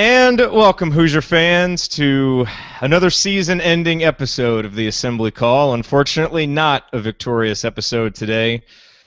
And welcome, Hoosier fans, to another season-ending episode of the Assembly Call. Unfortunately, not a victorious episode today,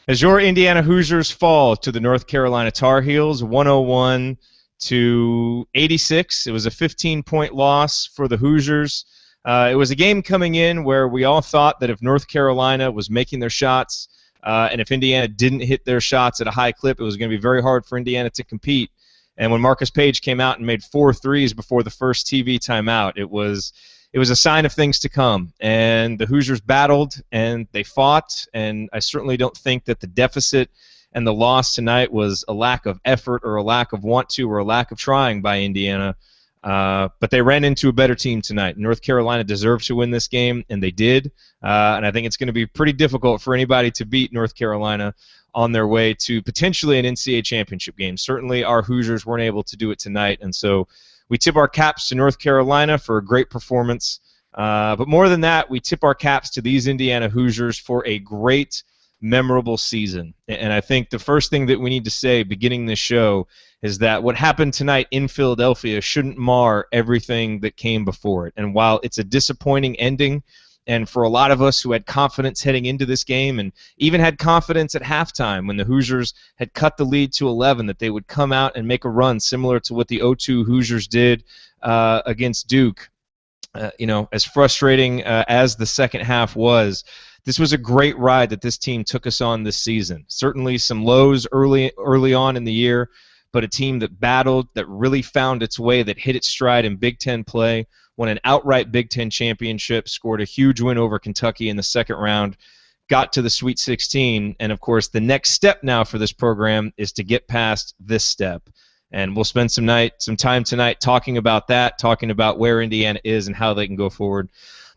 as your Indiana Hoosiers fall to the North Carolina Tar Heels, 101 to 86. It was a 15-point loss for the Hoosiers. It was a game coming in where we all thought that if North Carolina was making their shots and if Indiana didn't hit their shots at a high clip, it was going to be very hard for Indiana to compete. And when Marcus Page came out and made 4 threes before the first TV timeout, it was a sign of things to come. And the Hoosiers battled and they fought, and I certainly don't think that the deficit and the loss tonight was a lack of effort or a lack of want to or a lack of trying by Indiana. But they ran into a better team tonight. North Carolina deserved to win this game, and they did. And I think it's going to be pretty difficult for anybody to beat North Carolina on their way to potentially an NCAA championship game. Certainly our Hoosiers weren't able to do it tonight, and so we tip our caps to North Carolina for a great performance. But more than that, we tip our caps to these Indiana Hoosiers for a great, memorable season. And I think the first thing that we need to say beginning this show is that what happened tonight in Philadelphia shouldn't mar everything that came before it. And while it's a disappointing ending, and for a lot of us who had confidence heading into this game and even had confidence at halftime when the Hoosiers had cut the lead to 11 that they would come out and make a run similar to what the 0-2 Hoosiers did against Duke, as frustrating as the second half was, this was a great ride that this team took us on this season. Certainly some lows early on in the year, but a team that battled, that really found its way, that hit its stride in Big Ten play, won an outright Big Ten championship, scored a huge win over Kentucky in the second round, got to the Sweet 16, and of course the next step now for this program is to get past this step. And we'll spend some time tonight talking about that, talking about where Indiana is and how they can go forward.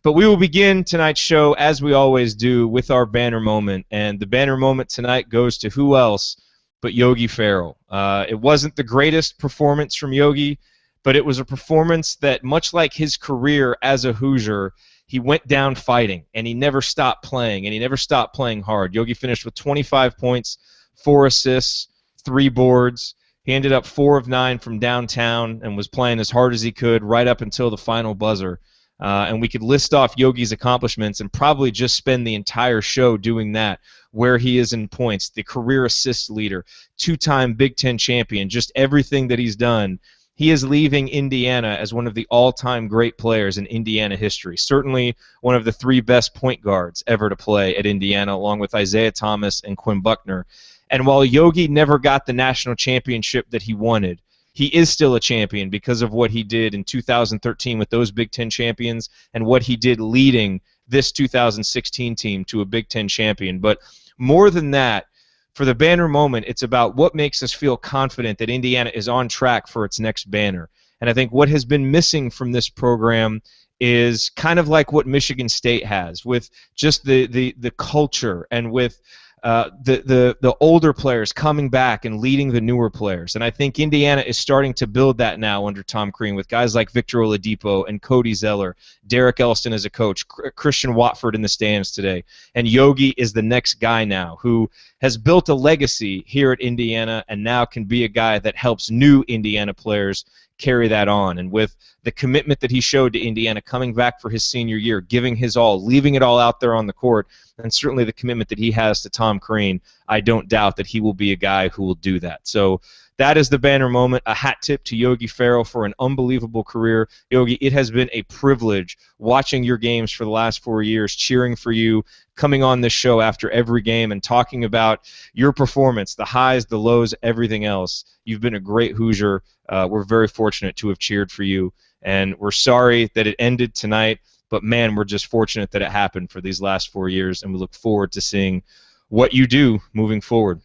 But we will begin tonight's show, as we always do, with our banner moment. And the banner moment tonight goes to who else but Yogi Ferrell. It wasn't the greatest performance from Yogi, but it was a performance that, much like his career as a Hoosier, he went down fighting, and he never stopped playing, and he never stopped playing hard. Yogi finished with 25 points, 4 assists, 3 boards. He ended up 4 of 9 from downtown and was playing as hard as he could right up until the final buzzer. And we could list off Yogi's accomplishments and probably just spend the entire show doing that, where he is in points, the career assist leader, 2-time Big Ten champion, just everything that he's done. He is leaving Indiana as one of the all-time great players in Indiana history. Certainly one of the 3 best point guards ever to play at Indiana, along with Isaiah Thomas and Quinn Buckner. And while Yogi never got the national championship that he wanted, he is still a champion because of what he did in 2013 with those Big Ten champions and what he did leading this 2016 team to a Big Ten champion. But more than that, for the banner moment, it's about what makes us feel confident that Indiana is on track for its next banner. And I think what has been missing from this program is kind of like what Michigan State has, with just the culture and with the older players coming back and leading the newer players. And I think Indiana is starting to build that now under Tom Crean with guys like Victor Oladipo and Cody Zeller, Derek Elston as a coach, Christian Watford in the stands today. And Yogi is the next guy now who has built a legacy here at Indiana and now can be a guy that helps new Indiana players carry that on. And with the commitment that he showed to Indiana coming back for his senior year, giving his all, leaving it all out there on the court, and certainly the commitment that he has to Tom Crean, I don't doubt that he will be a guy who will do that. So that is the banner moment. A hat tip to Yogi Ferrell for an unbelievable career. Yogi, it has been a privilege watching your games for the last 4 years, cheering for you, coming on this show after every game and talking about your performance, the highs, the lows, everything else. You've been a great Hoosier. We're very fortunate to have cheered for you, and we're sorry that it ended tonight, but man, we're just fortunate that it happened for these last 4 years, and we look forward to seeing what you do moving forward.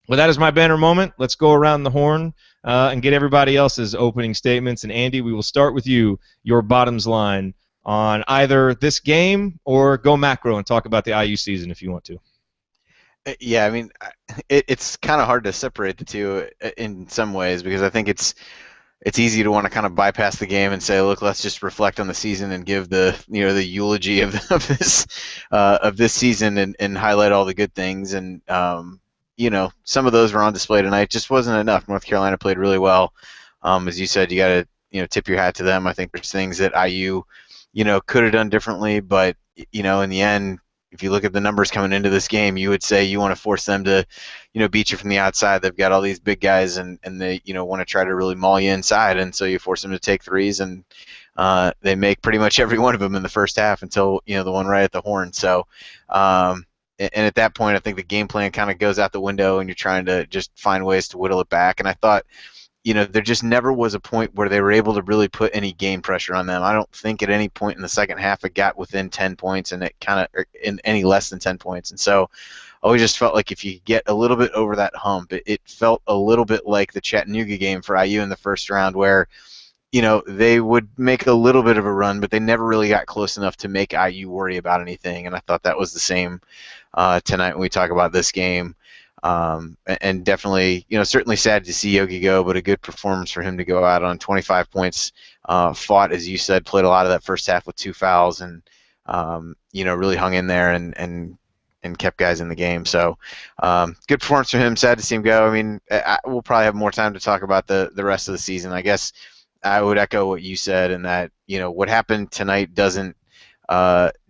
Well, that is my banner moment. Let's go around the horn and get everybody else's opening statements. And Andy, we will start with you, your bottoms line on either this game or go macro and talk about the IU season if you want to. Yeah, I mean, it's kind of hard to separate the two in some ways because I think it's easy to want to kind of bypass the game and say, look, let's just reflect on the season and give the eulogy of this season and highlight all the good things. And some of those were on display tonight. Just wasn't enough. North Carolina played really well. As you said, you got to tip your hat to them. I think there's things that IU could have done differently, but in the end, if you look at the numbers coming into this game, you would say you want to force them to beat you from the outside. They've got all these big guys, and they want to try to really maul you inside, and so you force them to take threes, and they make pretty much every one of them in the first half until the one right at the horn. So and at that point, I think the game plan kind of goes out the window, and you're trying to just find ways to whittle it back. And I thought, there just never was a point where they were able to really put any game pressure on them. I don't think at any point in the second half it got within 10 points, and it kind of in any less than 10 points. And so I always just felt like if you get a little bit over that hump, it felt a little bit like the Chattanooga game for IU in the first round, where they would make a little bit of a run, but they never really got close enough to make IU worry about anything. And I thought that was the same tonight when we talk about this game. And definitely, certainly sad to see Yogi go, but a good performance for him to go out on 25 points, fought, as you said, played a lot of that first half with 2 fouls, and, really hung in there and kept guys in the game. So good performance for him. Sad to see him go. I mean, we'll probably have more time to talk about the rest of the season. I guess I would echo what you said, in that, what happened tonight doesn't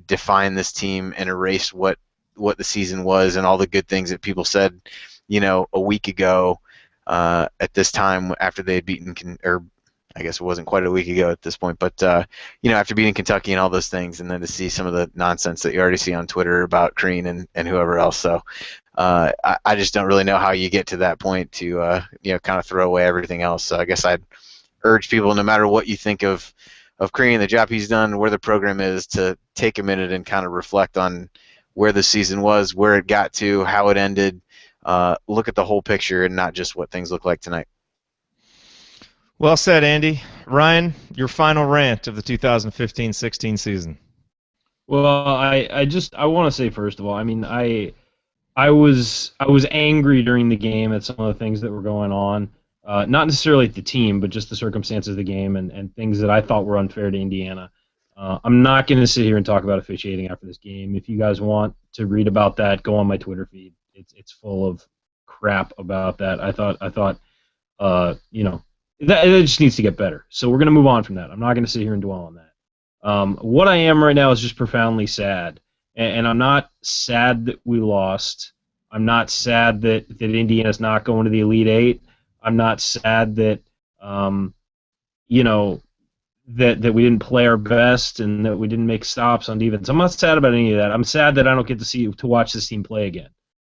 define this team and erase what the season was and all the good things that people said, a week ago at this time after they had beaten, or I guess it wasn't quite a week ago at this point, but after beating Kentucky and all those things, and then to see some of the nonsense that you already see on Twitter about Crean and whoever else. So I just don't really know how you get to that point to kind of throw away everything else. So I guess I'd urge people, no matter what you think of Crean, the job he's done, where the program is, to take a minute and kind of reflect on where the season was, where it got to, how it ended. Look at the whole picture and not just what things look like tonight. Well said, Andy. Ryan, your final rant of the 2015-16 season. Well, I want to say, first of all, I mean, I was angry during the game at some of the things that were going on. Not necessarily at the team, but just the circumstances of the game and things that I thought were unfair to Indiana. I'm not going to sit here and talk about officiating after this game. If you guys want to read about that, go on my Twitter feed. It's full of crap about that. I thought that just needs to get better. So we're going to move on from that. I'm not going to sit here and dwell on that. What I am right now is just profoundly sad, and I'm not sad that we lost. I'm not sad that Indiana's not going to the Elite Eight. I'm not sad that that we didn't play our best and that we didn't make stops on defense. I'm not sad about any of that. I'm sad that I don't get to watch this team play again.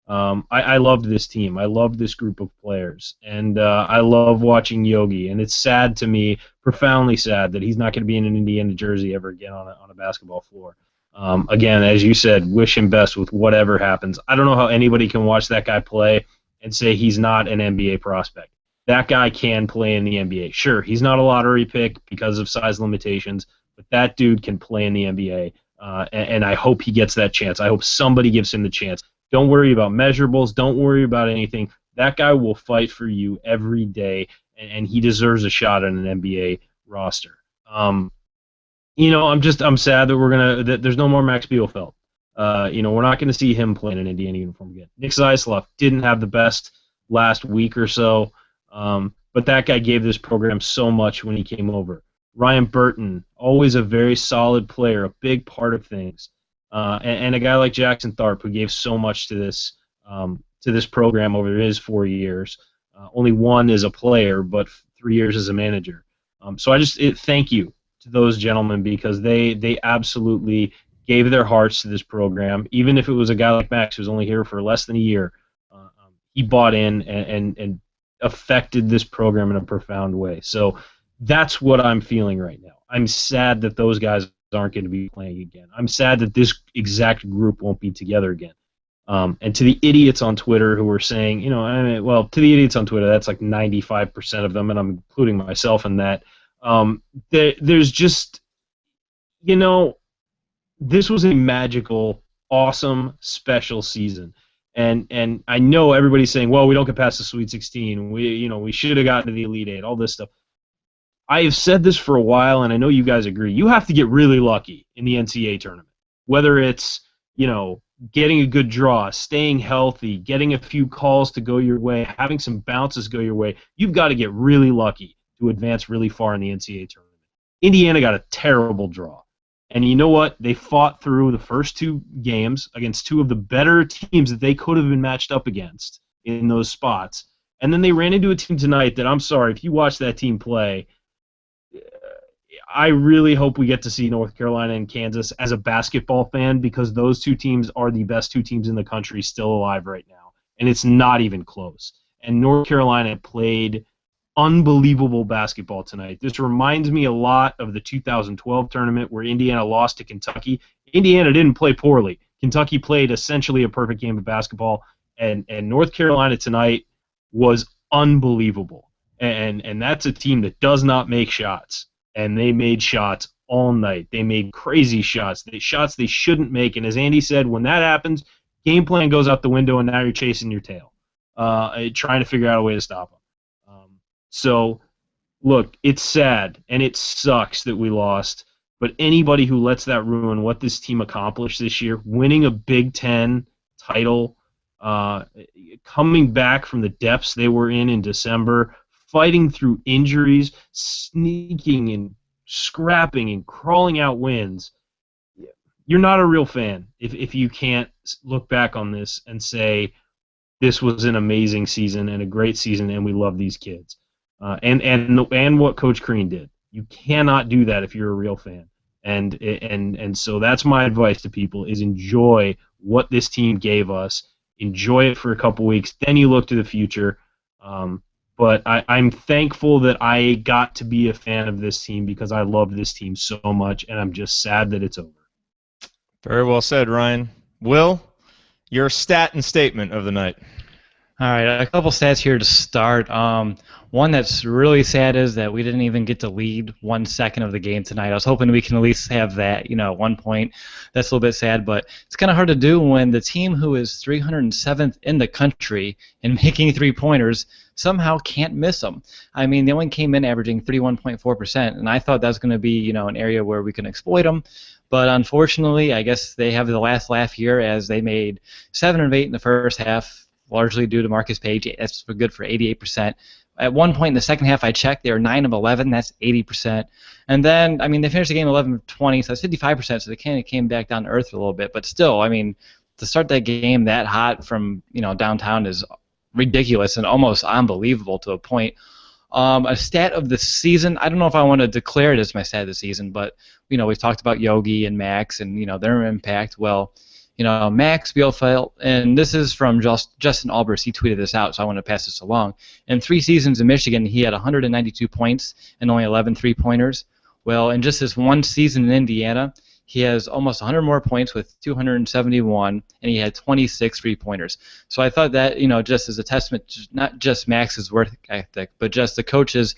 I loved this team. I loved this group of players, and I love watching Yogi. And it's sad to me, profoundly sad, that he's not going to be in an Indiana jersey ever again on a basketball floor. Again, as you said, wish him best with whatever happens. I don't know how anybody can watch that guy play and say he's not an NBA prospect. That guy can play in the NBA. Sure, he's not a lottery pick because of size limitations, but that dude can play in the NBA, and I hope he gets that chance. I hope somebody gives him the chance. Don't worry about measurables. Don't worry about anything. That guy will fight for you every day, and he deserves a shot on an NBA roster. I'm sad that there's no more Max Bielfeldt. We're not going to see him play in an Indiana uniform again. Nick Zeisloff didn't have the best last week or so. But that guy gave this program so much when he came over. Ryan Burton, always a very solid player, a big part of things, and a guy like Jackson Tharp, who gave so much to this program over his 4 years. Only one as a player, but 3 years as a manager. So thank you to those gentlemen, because they absolutely gave their hearts to this program. Even if it was a guy like Max, who's only here for less than a year, he bought in and affected this program in a profound way. So that's what I'm feeling right now. I'm sad that those guys aren't going to be playing again. I'm sad that this exact group won't be together again. And to the idiots on Twitter who are saying, to the idiots on Twitter, that's like 95% of them, and I'm including myself in that. There's just, this was a magical, awesome, special season. And I know everybody's saying, well, we don't get past the Sweet 16. We should have gotten to the Elite Eight, all this stuff. I have said this for a while, and I know you guys agree. You have to get really lucky in the NCAA tournament, whether it's, getting a good draw, staying healthy, getting a few calls to go your way, having some bounces go your way. You've got to get really lucky to advance really far in the NCAA tournament. Indiana got a terrible draw. And you know what? They fought through the first two games against two of the better teams that they could have been matched up against in those spots. And then they ran into a team tonight that, I'm sorry, if you watch that team play, I really hope we get to see North Carolina and Kansas as a basketball fan, because those two teams are the best two teams in the country still alive right now. And it's not even close. And North Carolina played unbelievable basketball tonight. This reminds me a lot of the 2012 tournament where Indiana lost to Kentucky. Indiana didn't play poorly. Kentucky played essentially a perfect game of basketball, and North Carolina tonight was unbelievable. And that's a team that does not make shots, and they made shots all night. They made crazy shots, shots they shouldn't make, and as Andy said, when that happens, game plan goes out the window, and now you're chasing your tail, trying to figure out a way to stop them. So, look, it's sad, and it sucks that we lost, but anybody who lets that ruin what this team accomplished this year, winning a Big Ten title, coming back from the depths they were in December, fighting through injuries, sneaking and scrapping and crawling out wins, you're not a real fan if you can't look back on this and say, this was an amazing season and a great season, and we love these kids. And what Coach Crean did. You cannot do that if you're a real fan. And so that's my advice to people, is enjoy what this team gave us. Enjoy it for a couple weeks. Then you look to the future. But I'm thankful that I got to be a fan of this team because I love this team so much, and I'm just sad that it's over. Very well said, Ryan. Will, your stat and statement of the night. All right, a couple stats here to start. One that's really sad is that we didn't even get to lead 1 second of the game tonight. I was hoping we can at least have that, at 1 point. That's a little bit sad, but it's kind of hard to do when the team who is 307th in the country in making three-pointers somehow can't miss them. I mean, they only came in averaging 31.4%, and I thought that was going to be, an area where we can exploit them. But unfortunately, I guess they have the last laugh here as they made 7 of 8 in the first half, largely due to Marcus Page. That's good for 88%. At one point in the second half, I checked, they were 9 of 11. That's 80%. And then, they finished the game 11 of 20, so that's 55%. So they kind of came back down to earth a little bit. But still, to start that game that hot from downtown is ridiculous and almost unbelievable to a point. A stat of the season, I don't know if I want to declare it as my stat of the season, but we've talked about Yogi and Max and their impact. Well, Max Bielfeldt, and this is from Justin Albers. He tweeted this out, so I want to pass this along. In 3 seasons in Michigan, he had 192 points and only 11 three-pointers. Well, in just this one season in Indiana, he has almost 100 more points with 271, and he had 26 three-pointers. So I thought that, just as a testament to not just Max's work ethic, but just the coaches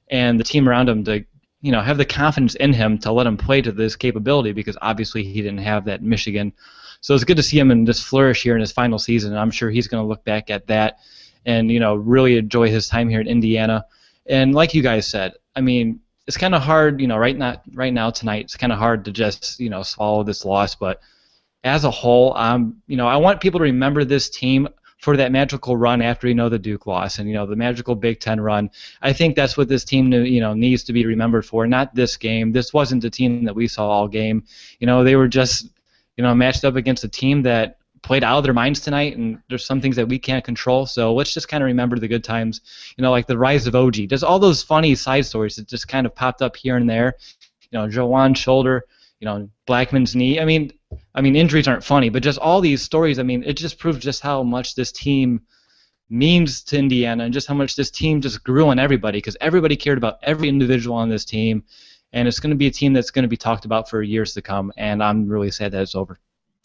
and the team around him to, have the confidence in him to let him play to this capability, because obviously he didn't have that in Michigan. So it's good to see him in this flourish here in his final season, and I'm sure he's going to look back at that and, really enjoy his time here in Indiana. And like you guys said, it's kind of hard, right now tonight, it's kind of hard to just, swallow this loss. But as a whole, I want people to remember this team for that magical run after, the Duke loss and, the magical Big Ten run. I think that's what this team, needs to be remembered for, not this game. This wasn't the team that we saw all game. They were just, matched up against a team that played out of their minds tonight, and there's some things that we can't control. So let's just kind of remember the good times, like the rise of OG. Just all those funny side stories that just kind of popped up here and there. Joanne's shoulder, Blackman's knee. Injuries aren't funny, but just all these stories, it just proves just how much this team means to Indiana and just how much this team just grew on everybody, because everybody cared about every individual on this team. And it's going to be a team that's going to be talked about for years to come, and I'm really sad that it's over.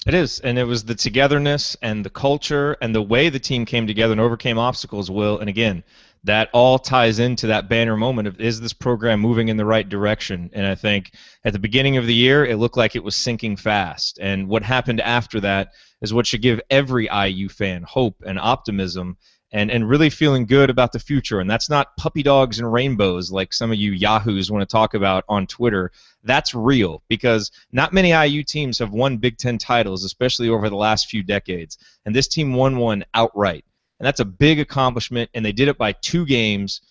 It is, and it was the togetherness and the culture and the way the team came together and overcame obstacles, Will. And again, that all ties into that banner moment of, is this program moving in the right direction? And I think at the beginning of the year, it looked like it was sinking fast. And what happened after that is what should give every IU fan hope and optimism and really feeling good about the future. And that's not puppy dogs and rainbows like some of you yahoos want to talk about on Twitter. That's real, because not many IU teams have won Big Ten titles, especially over the last few decades. And this team won one outright. And that's a big accomplishment, and they did it by 2 games.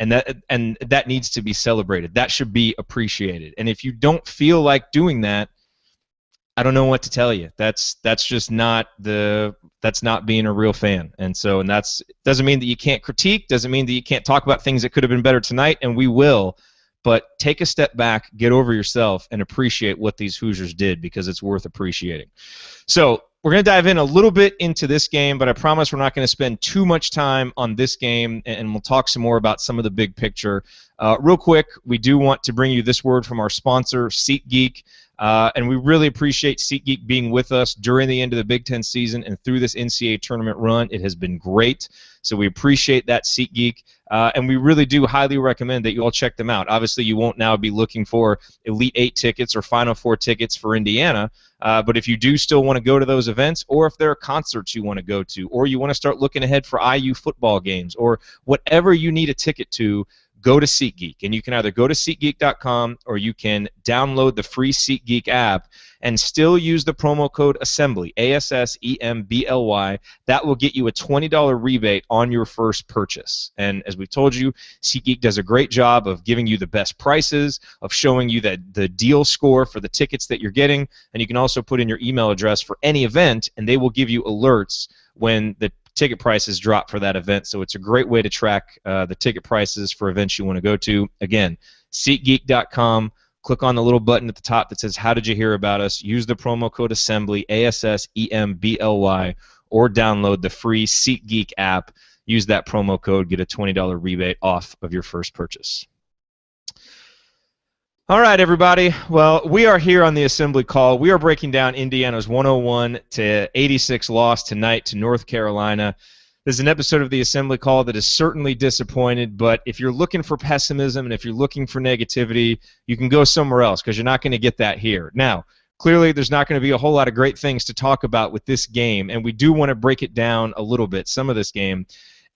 and that needs to be celebrated. That should be appreciated. And if you don't feel like doing that, I don't know what to tell you. That's just not that's not being a real fan. And that's doesn't mean that you can't critique, doesn't mean that you can't talk about things that could have been better tonight, and we will. But take a step back, get over yourself, and appreciate what these Hoosiers did, because it's worth appreciating. So we're going to dive in a little bit into this game, but I promise we're not going to spend too much time on this game, and we'll talk some more about some of the big picture. Real quick, we do want to bring you this word from our sponsor, SeatGeek. And we really appreciate SeatGeek being with us during the end of the Big Ten season and through this NCAA tournament run. It has been great. So we appreciate that, SeatGeek. And we really do highly recommend that you all check them out. Obviously, you won't now be looking for Elite 8 tickets or Final Four tickets for Indiana. But if you do still want to go to those events, or if there are concerts you want to go to, or you want to start looking ahead for IU football games, or whatever you need a ticket to, go to SeatGeek. And you can either go to SeatGeek.com or you can download the free SeatGeek app and still use the promo code ASSEMBLY, ASSEMBLY. That will get you a $20 rebate on your first purchase. And as we've told you, SeatGeek does a great job of giving you the best prices, of showing you the deal score for the tickets that you're getting, and you can also put in your email address for any event, and they will give you alerts when the ticket prices drop for that event. So it's a great way to track the ticket prices for events you want to go to. Again, SeatGeek.com. Click on the little button at the top that says, "How did you hear about us?" Use the promo code ASSEMBLY, ASSEMBLY, or download the free SeatGeek app. Use that promo code, get a $20 rebate off of your first purchase. All right, everybody. Well, we are here on the Assembly Call. We are breaking down Indiana's 101-86 loss tonight to North Carolina. This is an episode of the Assembly Call that is certainly disappointed, but if you're looking for pessimism and if you're looking for negativity, you can go somewhere else, because you're not going to get that here. Now, clearly there's not going to be a whole lot of great things to talk about with this game, and we do want to break it down a little bit, some of this game.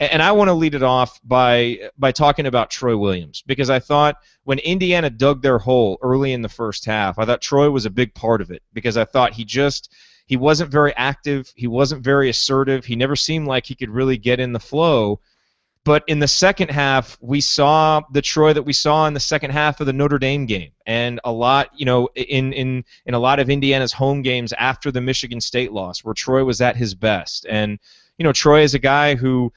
And I want to lead it off by talking about Troy Williams, because I thought when Indiana dug their hole early in the first half, I thought Troy was a big part of it, because I thought he wasn't very active, he wasn't very assertive, he never seemed like he could really get in the flow. But in the second half, we saw the Troy that we saw in the second half of the Notre Dame game, and a lot, in a lot of Indiana's home games after the Michigan State loss, where Troy was at his best. And Troy is a guy who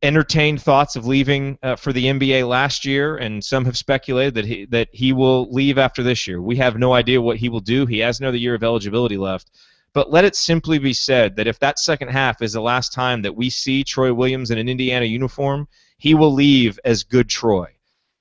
entertained thoughts of leaving for the NBA last year, and some have speculated that he will leave after this year. We have no idea what he will do. He has another year of eligibility left. But let it simply be said that if that second half is the last time that we see Troy Williams in an Indiana uniform, he will leave as good Troy.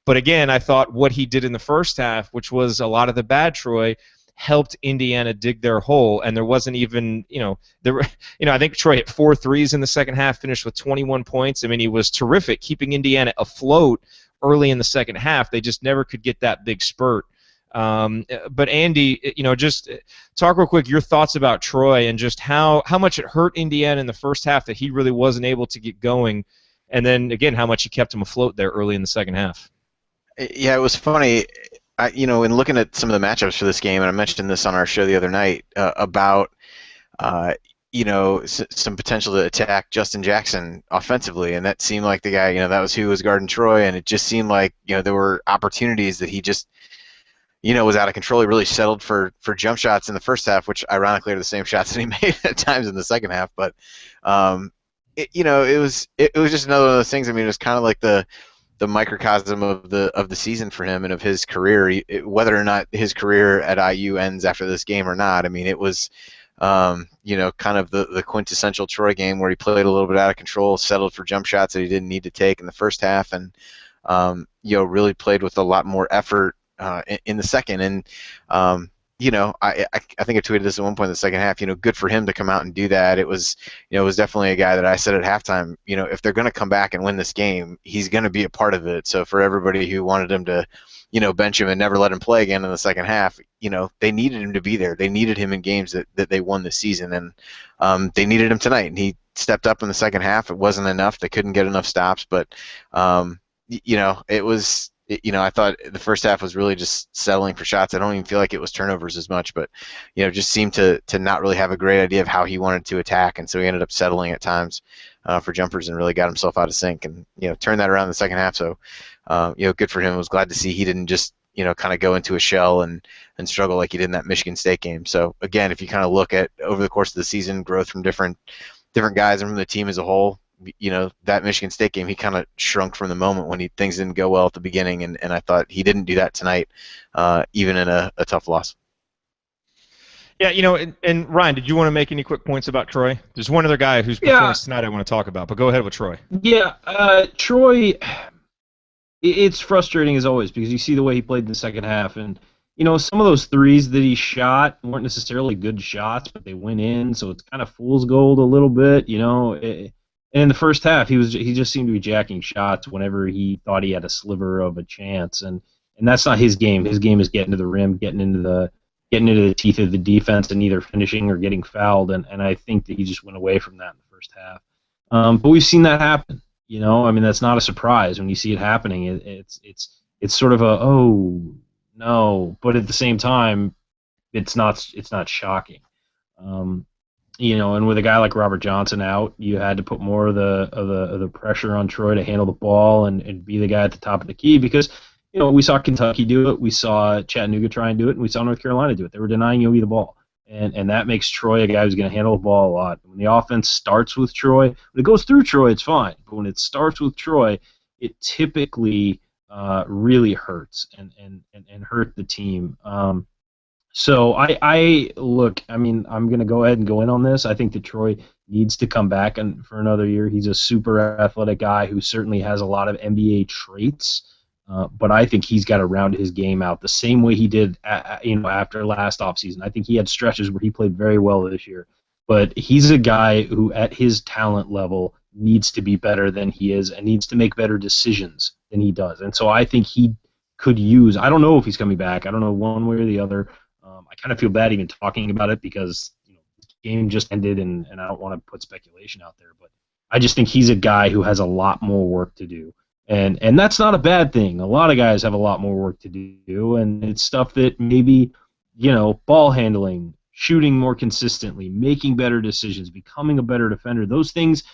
But again, I thought what he did in the first half, which was a lot of the bad Troy, helped Indiana dig their hole, and there wasn't even, I think Troy hit 4 threes in the second half, finished with 21 points. I mean, he was terrific, keeping Indiana afloat early in the second half. They just never could get that big spurt. But Andy, just talk real quick your thoughts about Troy and just how much it hurt Indiana in the first half that he really wasn't able to get going, and then again how much he kept him afloat there early in the second half. Yeah, it was funny. In looking at some of the matchups for this game, and I mentioned this on our show the other night about some potential to attack Justin Jackson offensively, and that seemed like the guy, that was who was guarding Troy, and it just seemed like there were opportunities that he just was out of control. He really settled for jump shots in the first half, which ironically are the same shots that he made at times in the second half. But it was just another one of those things. I mean, it was kind of like the microcosm of the season for him and of his career, whether or not his career at IU ends after this game or not. I mean, it was kind of the quintessential Troy game where he played a little bit out of control, settled for jump shots that he didn't need to take in the first half, and really played with a lot more effort in the second. And I think I tweeted this at one point in the second half. Good for him to come out and do that. It was definitely a guy that I said at halftime, if they're going to come back and win this game, he's going to be a part of it. So for everybody who wanted him to, bench him and never let him play again in the second half, they needed him to be there. They needed him in games that they won this season, and they needed him tonight. And he stepped up in the second half. It wasn't enough. They couldn't get enough stops, but it I thought the first half was really just settling for shots. I don't even feel like it was turnovers as much, but just seemed to not really have a great idea of how he wanted to attack, and so he ended up settling at times for jumpers and really got himself out of sync, and turned that around in the second half. So good for him. I was glad to see he didn't just kind of go into a shell and struggle like he did in that Michigan State game. So again, if you kind of look at over the course of the season, growth from different guys and from the team as a whole, that Michigan State game, he kind of shrunk from the moment when things didn't go well at the beginning, and I thought he didn't do that tonight, even in a tough loss. Yeah, and Ryan, did you want to make any quick points about Troy? There's one other guy whose performance tonight I want to talk about, but go ahead with Troy. Yeah, Troy, it's frustrating as always because you see the way he played in the second half, and some of those threes that he shot weren't necessarily good shots, but they went in, so it's kind of fool's gold a little bit, And in the first half, he just seemed to be jacking shots whenever he thought he had a sliver of a chance, and that's not his game. His game is getting to the rim, getting into the teeth of the defense, and either finishing or getting fouled. And I think that he just went away from that in the first half. But we've seen that happen. That's not a surprise when you see it happening. It's sort of a oh no, but at the same time, it's not shocking. And with a guy like Robert Johnson out, you had to put more of the pressure on Troy to handle the ball and be the guy at the top of the key because, we saw Kentucky do it, we saw Chattanooga try and do it, and we saw North Carolina do it. They were denying Yogi the ball. And that makes Troy a guy who's going to handle the ball a lot. When the offense starts with Troy, when it goes through Troy, it's fine. But when it starts with Troy, it typically really hurts and hurt the team. So I look. I'm going to go ahead and go in on this. I think that Troy needs to come back for another year. He's a super athletic guy who certainly has a lot of NBA traits, but I think he's got to round his game out the same way he did, after last offseason. I think he had stretches where he played very well this year, but he's a guy who, at his talent level, needs to be better than he is and needs to make better decisions than he does. And so I think he could use. I don't know if he's coming back. I don't know one way or the other. I kind of feel bad even talking about it because the game just ended, and I don't want to put speculation out there. But I just think he's a guy who has a lot more work to do, and that's not a bad thing. A lot of guys have a lot more work to do, and it's stuff that maybe ball handling, shooting more consistently, making better decisions, becoming a better defender. Those things,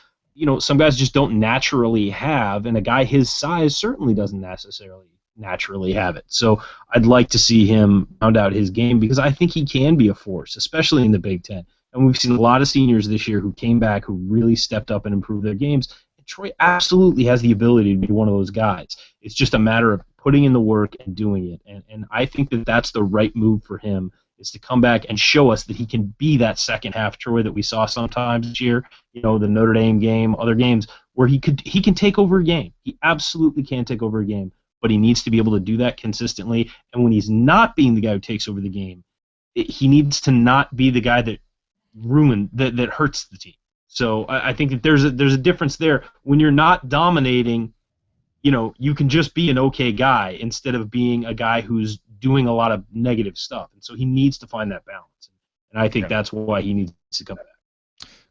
some guys just don't naturally have, and a guy his size certainly doesn't necessarily naturally have it. So I'd like to see him round out his game because I think he can be a force, especially in the Big Ten. And we've seen a lot of seniors this year who came back who really stepped up and improved their games. And Troy absolutely has the ability to be one of those guys. It's just a matter of putting in the work and doing it. And I think that that's the right move for him, is to come back and show us that he can be that second half Troy that we saw sometimes this year, the Notre Dame game, other games, where he can take over a game. He absolutely can take over a game. But he needs to be able to do that consistently. And when he's not being the guy who takes over the game, he needs to not be the guy that that hurts the team. So I think that there's a difference there. When you're not dominating, you can just be an okay guy instead of being a guy who's doing a lot of negative stuff. And so he needs to find that balance. And I think that's why he needs to come back.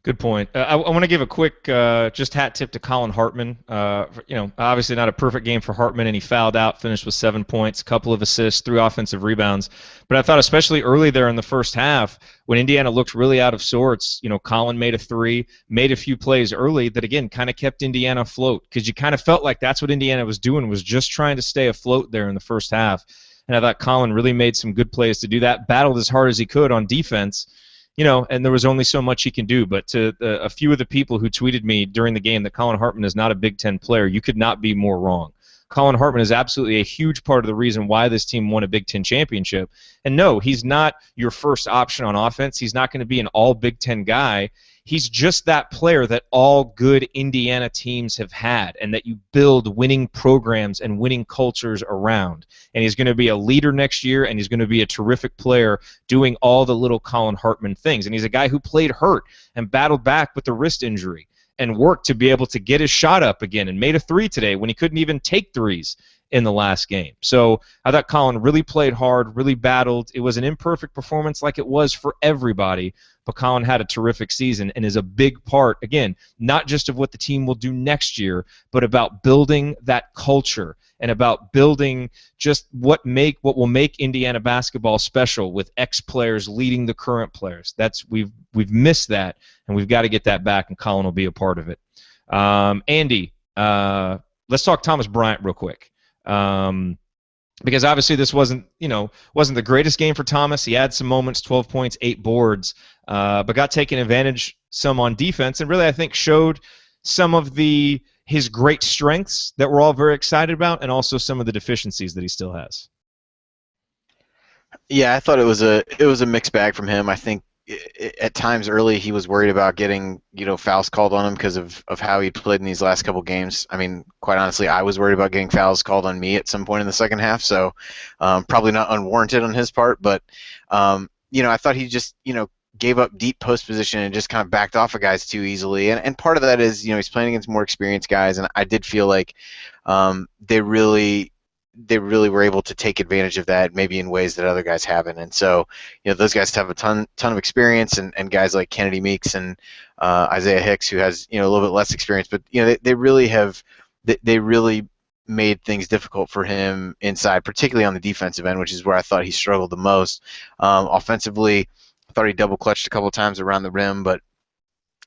Good point. I want to give a quick just hat tip to Colin Hartman. Obviously not a perfect game for Hartman, and he fouled out, finished with 7 points, a couple of assists, 3 offensive rebounds. But I thought especially early there in the first half, when Indiana looked really out of sorts, Colin made a 3, made a few plays early that, again, kind of kept Indiana afloat because you kind of felt like that's what Indiana was doing, was just trying to stay afloat there in the first half. And I thought Colin really made some good plays to do that, battled as hard as he could on defense. And there was only so much he can do. But to a few of the people who tweeted me during the game that Colin Hartman is not a Big Ten player, you could not be more wrong. Colin Hartman is absolutely a huge part of the reason why this team won a Big Ten championship. And no, he's not your first option on offense. He's not going to be an all Big Ten guy. He's just that player that all good Indiana teams have had and that you build winning programs and winning cultures around. And he's going to be a leader next year, and he's going to be a terrific player doing all the little Colin Hartman things. And he's a guy who played hurt and battled back with the wrist injury and worked to be able to get his shot up again and made a 3 today when he couldn't even take threes. in the last game. So I thought Colin really played hard, really battled. It was an imperfect performance like it was for everybody, but Colin had a terrific season and is a big part, again, not just of what the team will do next year, but about building that culture and about building just what will make Indiana basketball special with ex-players leading the current players. We've missed that, and we've got to get that back, and Colin will be a part of it. Andy, let's talk Thomas Bryant real quick. Because obviously this wasn't the greatest game for Thomas. He had some moments, 12 points, 8 boards, but got taken advantage some on defense, and really I think showed some of his great strengths that we're all very excited about, and also some of the deficiencies that he still has. Yeah, I thought it was a mixed bag from him. I think at times early he was worried about getting fouls called on him because of how he played in these last couple games. I mean, quite honestly, I was worried about getting fouls called on me at some point in the second half, so probably not unwarranted on his part, but I thought he just gave up deep post position and just kind of backed off of guys too easily, and part of that is he's playing against more experienced guys, and I did feel like they really were able to take advantage of that maybe in ways that other guys haven't. And so, those guys have a ton of experience, and guys like Kennedy Meeks and Isaiah Hicks, who has a little bit less experience, but they really made things difficult for him inside, particularly on the defensive end, which is where I thought he struggled the most. Offensively, I thought he double clutched a couple times around the rim, but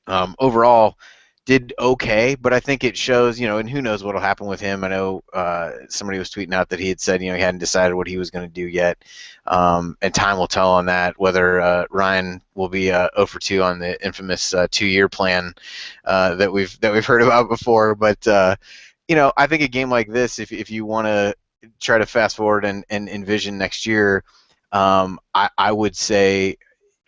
overall did okay, but I think it shows, and who knows what will happen with him. I know somebody was tweeting out that he had said, he hadn't decided what he was going to do yet, and time will tell on that, whether Ryan will be 0 for 2 on the infamous 2-year plan that we've heard about before. But I think a game like this, if you want to try to fast forward and envision next year, I would say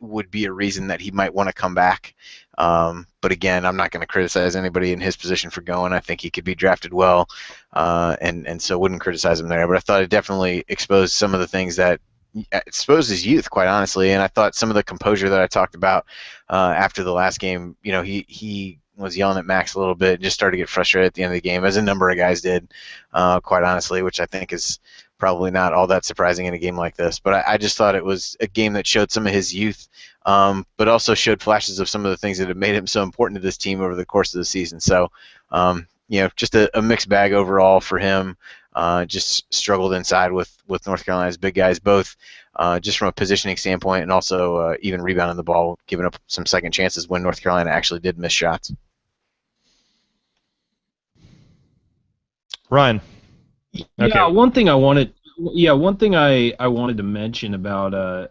would be a reason that he might want to come back. But again, I'm not going to criticize anybody in his position for going. I think he could be drafted well, and so wouldn't criticize him there. But I thought it definitely exposed some of the things that exposed his youth, quite honestly. And I thought some of the composure that I talked about after the last game, he was yelling at Max a little bit and just started to get frustrated at the end of the game, as a number of guys did, quite honestly, which I think is probably not all that surprising in a game like this. But I just thought it was a game that showed some of his youth, but also showed flashes of some of the things that have made him so important to this team over the course of the season. So, just a mixed bag overall for him. Just struggled inside with North Carolina's big guys, both just from a positioning standpoint and also even rebounding the ball, giving up some second chances when North Carolina actually did miss shots. Ryan. Okay. Yeah, one thing I wanted to mention about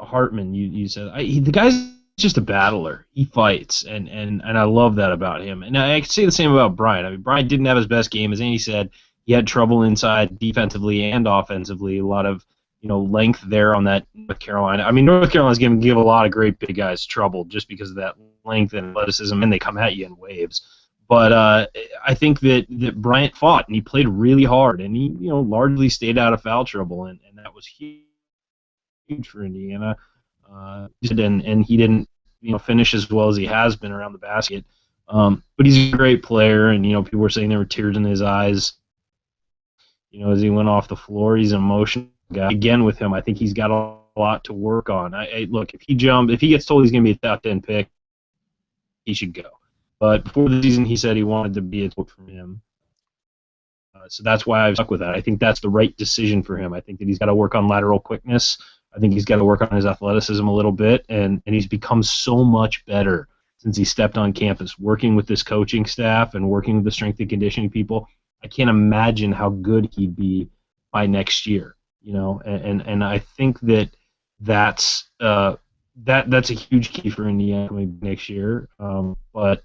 Hartman, you said the guy's just a battler. He fights, and I love that about him. And I can say the same about Bryant. I mean, Bryant didn't have his best game, as Andy said. He had trouble inside defensively and offensively. A lot of length there on that North Carolina. I mean, North Carolina's going to give a lot of great big guys trouble just because of that length and athleticism, and they come at you in waves. But I think that Bryant fought, and he played really hard, and he largely stayed out of foul trouble, and that was huge for Indiana. And he didn't finish as well as he has been around the basket. But he's a great player, and people were saying there were tears in his eyes. As he went off the floor, he's an emotional guy. Again, with him, I think he's got a lot to work on. Look, if he gets told he's going to be a top 10 pick, he should go. But before the season, he said he wanted to be a coach from him. So that's why I've stuck with that. I think that's the right decision for him. I think that he's got to work on lateral quickness. I think he's got to work on his athleticism a little bit, and he's become so much better since he stepped on campus, working with this coaching staff and working with the strength and conditioning people. I can't imagine how good he'd be by next year. And I think that's a huge key for Indiana next year. But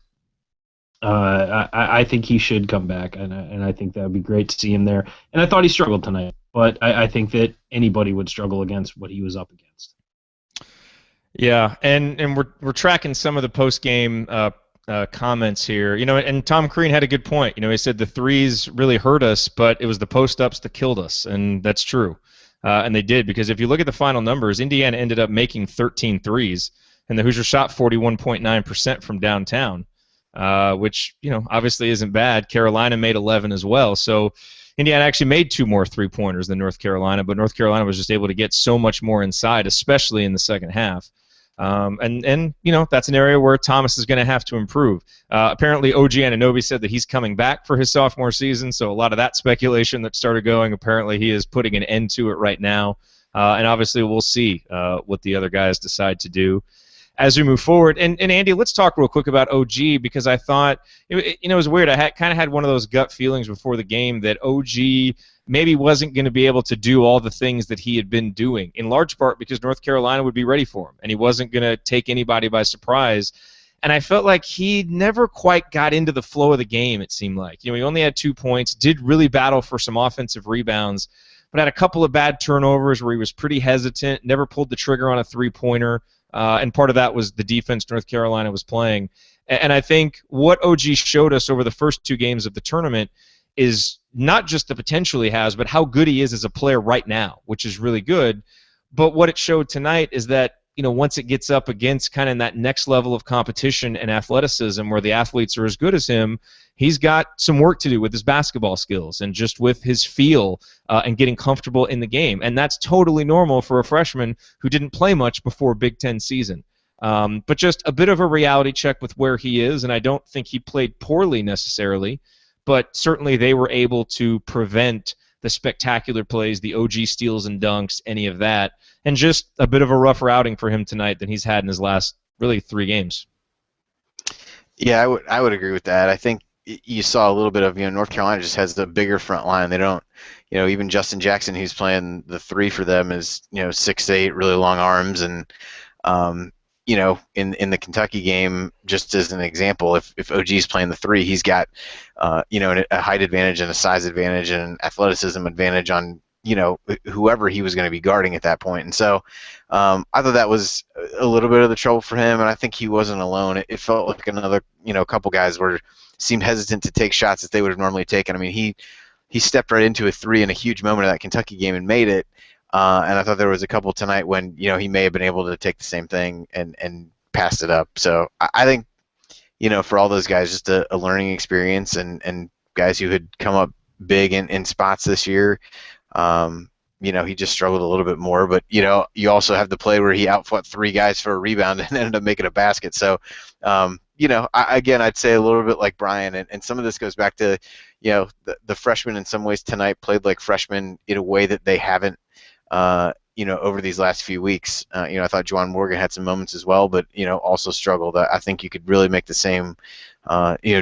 I think he should come back, and I think that would be great to see him there. And I thought he struggled tonight, but I think that anybody would struggle against what he was up against. Yeah, and we're tracking some of the post-game comments here. And Tom Crean had a good point. He said the threes really hurt us, but it was the post-ups that killed us, and that's true. And they did, because if you look at the final numbers, Indiana ended up making 13 threes, and the Hoosiers shot 41.9% from downtown. Which obviously isn't bad. Carolina made 11 as well. So, Indiana actually made 2 more three-pointers than North Carolina, but North Carolina was just able to get so much more inside, especially in the second half. And that's an area where Thomas is going to have to improve. Apparently, OG Anunoby said that he's coming back for his sophomore season, so a lot of that speculation that started going, apparently he is putting an end to it right now. And obviously, we'll see what the other guys decide to do as we move forward. And Andy, let's talk real quick about OG, because I thought, it was weird. I kind of had one of those gut feelings before the game that OG maybe wasn't going to be able to do all the things that he had been doing, in large part because North Carolina would be ready for him, and he wasn't going to take anybody by surprise. And I felt like he never quite got into the flow of the game, it seemed like. He only had 2 points, did really battle for some offensive rebounds, but had a couple of bad turnovers where he was pretty hesitant, never pulled the trigger on a three-pointer, and part of that was the defense North Carolina was playing. And I think what OG showed us over the first 2 games of the tournament is not just the potential he has, but how good he is as a player right now, which is really good. But what it showed tonight is that, once it gets up against kind of that next level of competition and athleticism where the athletes are as good as him, he's got some work to do with his basketball skills and just with his feel and getting comfortable in the game. And that's totally normal for a freshman who didn't play much before Big Ten season. But just a bit of a reality check with where he is, and I don't think he played poorly necessarily, but certainly they were able to prevent the spectacular plays, the OG steals and dunks, any of that, and just a bit of a rougher outing for him tonight than he's had in his last, really, 3 games. Yeah, I would agree with that. I think you saw a little bit of, North Carolina just has the bigger front line. They don't, even Justin Jackson, who's playing the 3 for them, is, 6'8", really long arms, and in the Kentucky game, just as an example, if OG's playing the 3, he's got, a height advantage and a size advantage and an athleticism advantage on, whoever he was going to be guarding at that point. And so I thought that was a little bit of the trouble for him, and I think he wasn't alone. It felt like another, couple guys seemed hesitant to take shots that they would have normally taken. I mean, he stepped right into a 3 in a huge moment of that Kentucky game and made it. And I thought there was a couple tonight when, he may have been able to take the same thing and passed it up. So I think, for all those guys, just a learning experience and guys who had come up big in spots this year. He just struggled a little bit more. But, you also have the play where he outfought 3 guys for a rebound and ended up making a basket. So, I'd say a little bit like Brian, and some of this goes back to, the freshmen in some ways tonight played like freshmen in a way that they haven't, over these last few weeks. I thought Juwan Morgan had some moments as well, but, also struggled. I think you could really make the same,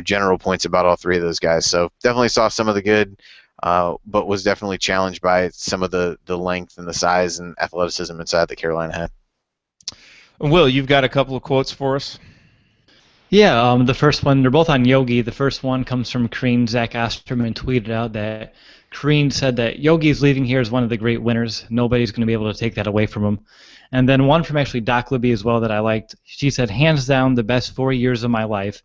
general points about all 3 of those guys. So definitely saw some of the good, but was definitely challenged by some of the length and the size and athleticism inside that Carolina had. Will, you've got a couple of quotes for us? Yeah, the first one, they're both on Yogi. The first one comes from Crean. Zach Osterman tweeted out that Crean said that Yogi's leaving here as one of the great winners. Nobody's going to be able to take that away from him. And then one from actually Doc Libby as well that I liked. She said, hands down, the best 4 years of my life.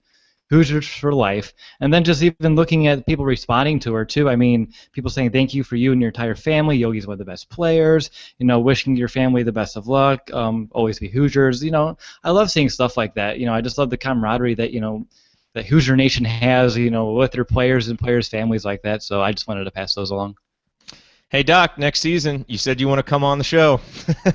Hoosiers for life. And then just even looking at people responding to her, too. I mean, people saying thank you for you and your entire family. Yogi's one of the best players. Wishing your family the best of luck. Always be Hoosiers. I love seeing stuff like that. I just love the camaraderie that, that Hoosier Nation has, with their players and players' families like that. So I just wanted to pass those along. Hey, Doc, next season, you said you want to come on the show.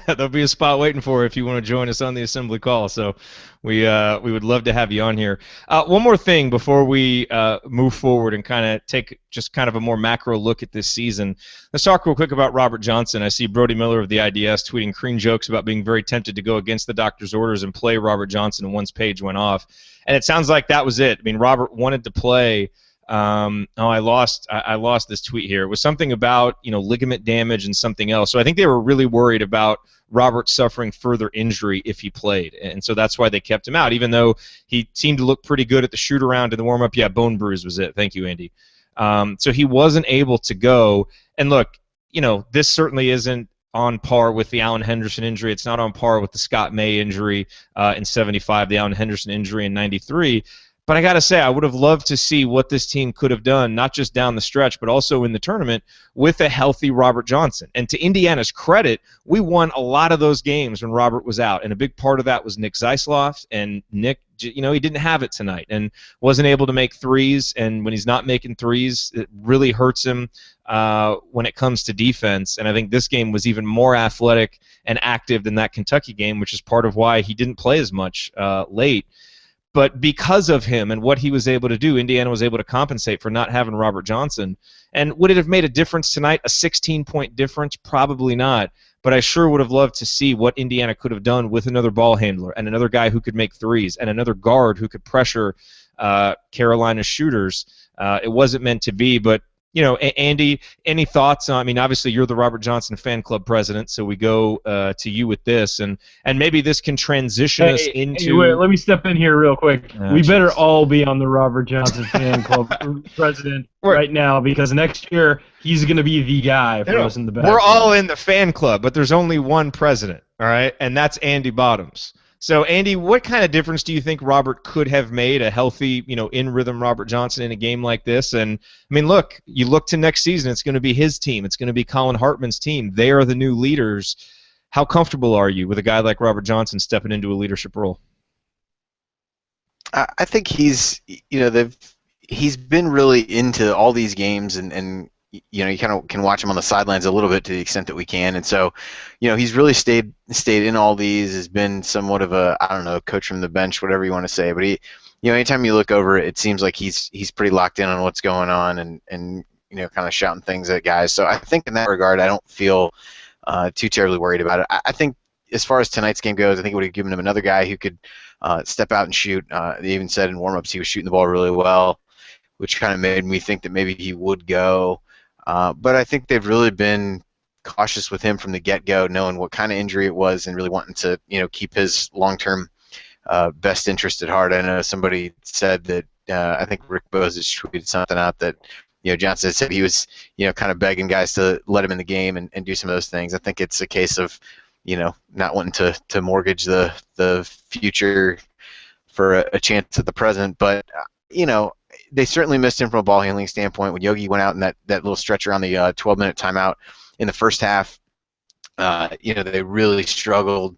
There'll be a spot waiting for you if you want to join us on the assembly call. So we would love to have you on here. One more thing before we move forward and kind of take just kind of a more macro look at this season. Let's talk real quick about Robert Johnson. I see Brody Miller of the IDS tweeting Crean jokes about being very tempted to go against the doctor's orders and play Robert Johnson once Page went off. And it sounds like that was it. I mean, Robert wanted to play. I lost this tweet here. It was something about ligament damage and something else. So I think they were really worried about Robert suffering further injury if he played, and so that's why they kept him out. Even though he seemed to look pretty good at the shoot around in the warm up. Yeah, bone bruise was it. Thank you, Andy. So he wasn't able to go. And look, this certainly isn't on par with the Allen Henderson injury. It's not on par with the Scott May injury in '75, the Allen Henderson injury in '93. But I got to say, I would have loved to see what this team could have done, not just down the stretch, but also in the tournament with a healthy Robert Johnson. And to Indiana's credit, we won a lot of those games when Robert was out. And a big part of that was Nick Zeisloft. And Nick, he didn't have it tonight and wasn't able to make threes. And when he's not making threes, it really hurts him when it comes to defense. And I think this game was even more athletic and active than that Kentucky game, which is part of why he didn't play as much late. But because of him and what he was able to do, Indiana was able to compensate for not having Robert Johnson. And would it have made a difference tonight, a 16-point difference? Probably not. But I sure would have loved to see what Indiana could have done with another ball handler and another guy who could make threes and another guard who could pressure Carolina's shooters. It wasn't meant to be, but Andy, any thoughts on, I mean, obviously you're the Robert Johnson fan club president, so we go to you with this, and maybe this can transition us into... Hey, wait, let me step in here real quick. We better all be on the Robert Johnson fan club president right now, because next year he's going to be the guy for us in the back. We're all in the fan club, but there's only one president, all right, and that's Andy Bottoms. So, Andy, what kind of difference do you think Robert could have made, a healthy, in-rhythm Robert Johnson in a game like this? And, I mean, look, you look to next season, it's going to be his team. It's going to be Colin Hartman's team. They are the new leaders. How comfortable are you with a guy like Robert Johnson stepping into a leadership role? I think he's been really into all these games, and you kind of can watch him on the sidelines a little bit to the extent that we can, and so he's really stayed in all these, has been somewhat of a, I don't know, coach from the bench, whatever you want to say, but he anytime you look over it seems like he's pretty locked in on what's going on, and kind of shouting things at guys. So I think in that regard I don't feel too terribly worried about it. I think as far as tonight's game goes, I think it would have given him another guy who could step out and shoot. They even said in warm-ups he was shooting the ball really well, which kind of made me think that maybe he would go. But I think they've really been cautious with him from the get-go, knowing what kind of injury it was and really wanting to, keep his long-term best interest at heart. I know somebody said that, I think Rick Bozich tweeted something out that, Johnson said he was, kind of begging guys to let him in the game and do some of those things. I think it's a case of, not wanting to mortgage the future for a chance at the present. But, they certainly missed him from a ball handling standpoint. When Yogi went out in that little stretch around the 12-minute timeout in the first half, they really struggled.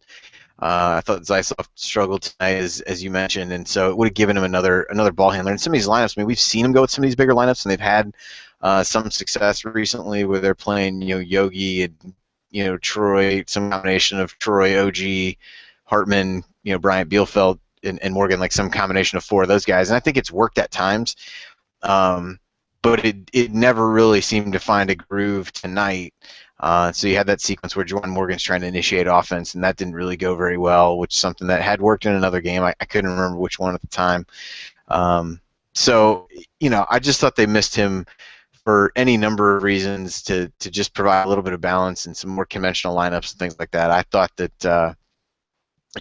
I thought Zeisloft struggled tonight, as you mentioned, and so it would have given him another ball handler. And some of these lineups, I mean, we've seen him go with some of these bigger lineups, and they've had some success recently where they're playing, Yogi and Troy, some combination of Troy, OG, Hartman, Bryant, Bielfeldt, and Morgan, like some combination of four of those guys, and I think it's worked at times, but it never really seemed to find a groove tonight. So you had that sequence where Juwan Morgan's trying to initiate offense, and that didn't really go very well, which is something that had worked in another game. I couldn't remember which one at the time. So I just thought they missed him for any number of reasons to just provide a little bit of balance and some more conventional lineups and things like that. I thought that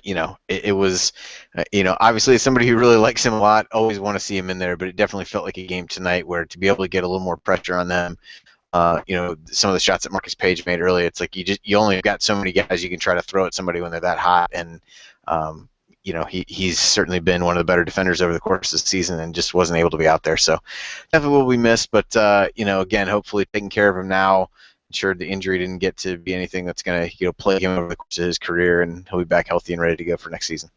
it was, obviously as somebody who really likes him a lot, always want to see him in there, but it definitely felt like a game tonight where to be able to get a little more pressure on them, some of the shots that Marcus Page made earlier, it's like you only got so many guys you can try to throw at somebody when they're that hot, and he's certainly been one of the better defenders over the course of the season and just wasn't able to be out there. So definitely what we missed, but again, hopefully taking care of him now. Ensured the injury didn't get to be anything that's going to plague him over the course of his career, and he'll be back healthy and ready to go for next season.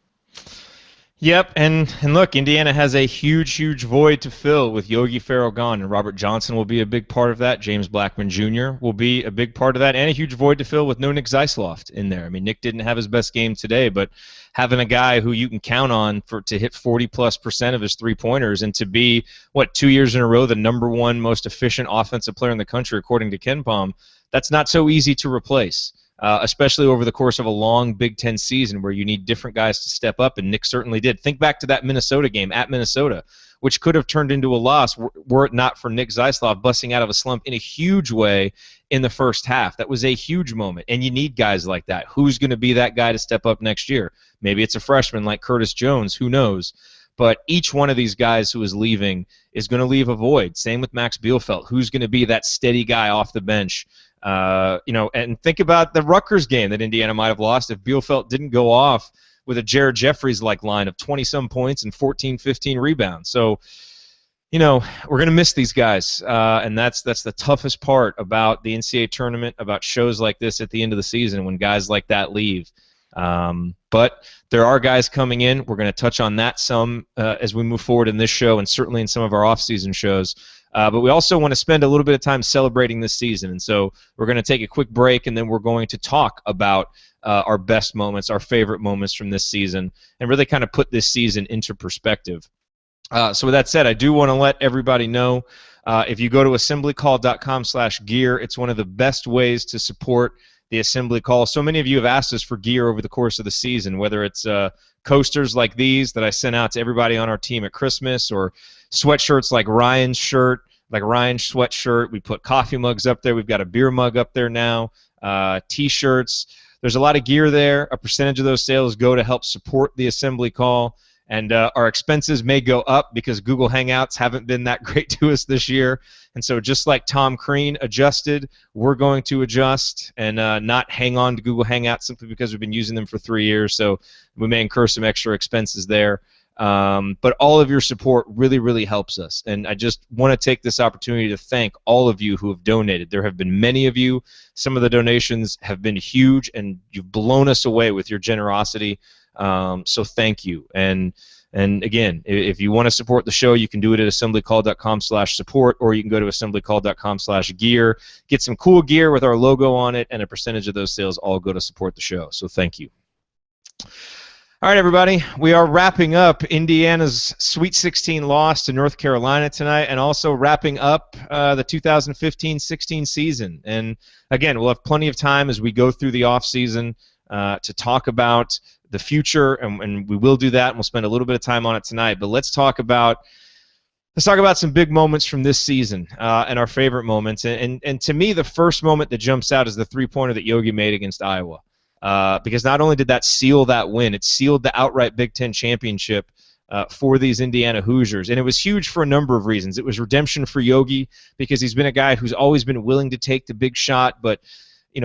Yep, and look, Indiana has a huge void to fill with Yogi Ferrell gone, and Robert Johnson will be a big part of that. James Blackman Jr. will be a big part of that, and a huge void to fill with no Nick Zeisloft in there. I mean, Nick didn't have his best game today, but having a guy who you can count on to hit 40+% of his three-pointers and to be, 2 years in a row, the #1 most efficient offensive player in the country, according to KenPom, that's not so easy to replace. Especially over the course of a long Big Ten season where you need different guys to step up, and Nick certainly did. Think back to that Minnesota game at Minnesota, which could have turned into a loss were it not for Nick Zeisloft busting out of a slump in a huge way in the first half. That was a huge moment, and you need guys like that. Who's going to be that guy to step up next year? Maybe it's a freshman like Curtis Jones. Who knows? But each one of these guys who is leaving is going to leave a void. Same with Max Bielfeldt. Who's going to be that steady guy off the bench? And think about the Rutgers game that Indiana might have lost if Bielfeldt didn't go off with a Jared Jeffries-like line of 20-some points and 14, 15 rebounds. So, you know, we're going to miss these guys, and that's the toughest part about the NCAA tournament, about shows like this at the end of the season when guys like that leave. But there are guys coming in. We're going to touch on that some as we move forward in this show and certainly in some of our off-season shows. But we also want to spend a little bit of time celebrating this season, and so we're going to take a quick break, and then we're going to talk about our best moments, our favorite moments from this season, and really kind of put this season into perspective. So with that said, I do want to let everybody know, if you go to assemblycall.com/gear, it's one of the best ways to support the Assembly Call. So many of you have asked us for gear over the course of the season, whether it's coasters like these that I sent out to everybody on our team at Christmas, or sweatshirts like Ryan's shirt, like Ryan's sweatshirt. We put coffee mugs up there. We've got a beer mug up there now, T-shirts. There's a lot of gear there. A percentage of those sales go to help support the Assembly Call. And our expenses may go up because Google Hangouts haven't been that great to us this year. And so just like Tom Crean adjusted, we're going to adjust and not hang on to Google Hangouts simply because we've been using them for 3 years. So we may incur some extra expenses there. But all of your support really, really helps us. And I just want to take this opportunity to thank all of you who have donated. There have been many of you. Some of the donations have been huge, and you've blown us away with your generosity. So thank you. And again, if you want to support the show, you can do it at assemblycall.com/support, or you can go to assemblycall.com/gear, get some cool gear with our logo on it, and a percentage of those sales all go to support the show. So thank you. All right, everybody, we are wrapping up Indiana's Sweet 16 loss to North Carolina tonight, and also wrapping up the 2015-16 season. And again, we'll have plenty of time as we go through the offseason to talk about the future, and we will do that, and we'll spend a little bit of time on it tonight. But let's talk about some big moments from this season and our favorite moments. And to me, the first moment that jumps out is the three-pointer that Yogi made against Iowa. Because not only did that seal that win, it sealed the outright Big Ten championship for these Indiana Hoosiers. And it was huge for a number of reasons. It was redemption for Yogi because he's been a guy who's always been willing to take the big shot, but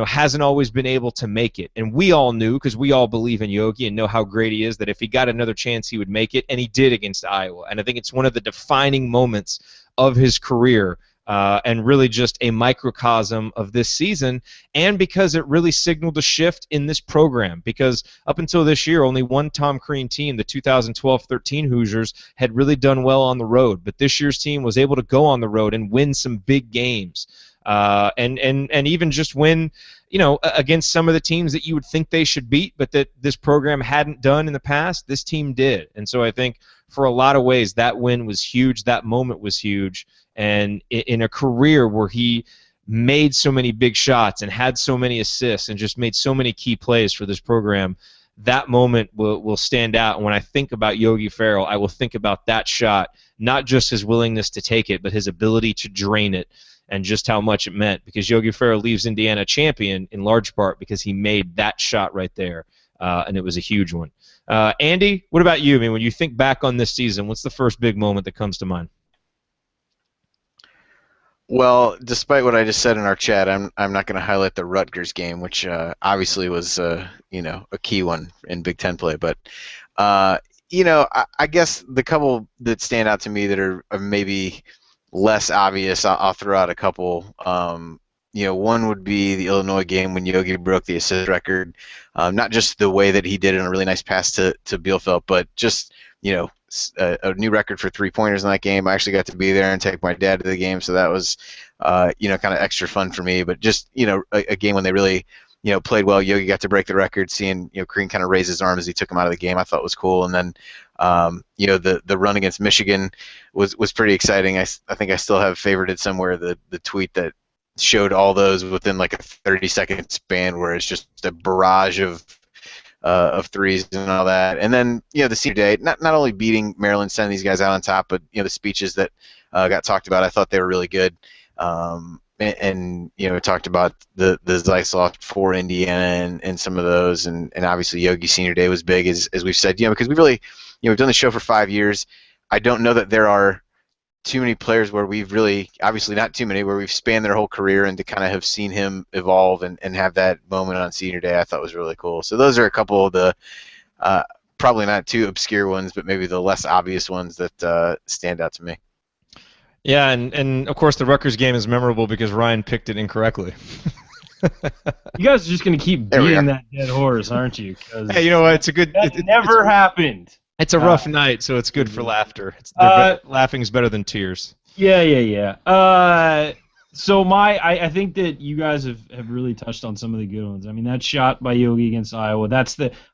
hasn't always been able to make it. And we all knew, because we all believe in Yogi and know how great he is, that if he got another chance, he would make it, and he did against Iowa. And I think it's one of the defining moments of his career, and really just a microcosm of this season, and because it really signaled a shift in this program, because up until this year, only one Tom Crean team, the 2012-13 Hoosiers, had really done well on the road, but this year's team was able to go on the road and win some big games. And even just win, against some of the teams that you would think they should beat, but that this program hadn't done in the past, this team did. And so I think for a lot of ways that win was huge, that moment was huge, and in a career where he made so many big shots and had so many assists and just made so many key plays for this program, that moment will stand out. And when I think about Yogi Ferrell, I will think about that shot, not just his willingness to take it, but his ability to drain it, and just how much it meant, because Yogi Ferrell leaves Indiana champion in large part because he made that shot right there, and it was a huge one. Andy, what about you? I mean, when you think back on this season, what's the first big moment that comes to mind? Well, despite what I just said in our chat, I'm not going to highlight the Rutgers game, which obviously was a key one in Big Ten play. But I guess the couple that stand out to me that are maybe less obvious, I'll throw out a couple. One would be the Illinois game when Yogi broke the assist record. Not just the way that he did it on a really nice pass to Bielfeldt, but just a new record for three-pointers in that game. I actually got to be there and take my dad to the game, so that was kind of extra fun for me. But just a game when they really played well. Yogi got to break the record. Seeing Crean kind of raise his arm as he took him out of the game, I thought was cool. And then the run against Michigan was pretty exciting. I think I still have favorited somewhere the tweet that showed all those within like a 30-second span, where it's just a barrage of threes and all that. And then the senior day, not only beating Maryland, sending these guys out on top, but the speeches that got talked about, I thought they were really good. And talked about the Zeiss loss for Indiana and some of those, and obviously Yogi senior day was big, as we've said, because we really we've done the show for 5 years. I don't know that there are too many players where we've really, obviously not too many, where we've spanned their whole career, and to kind of have seen him evolve and have that moment on senior day, I thought was really cool. So those are a couple of the Probably not too obscure ones, but maybe the less obvious ones that stand out to me. Yeah, and of course the Rutgers game is memorable because Ryan picked it incorrectly. You guys are just going to keep There we beating are. that dead horse, aren't you? 'Cause Hey, you know what? It's a good. that never happened. It's a rough night, so it's good for laughter. Laughing's better than tears. Yeah. So I think that you guys have really touched on some of the good ones. I mean, that shot by Yogi against Iowa,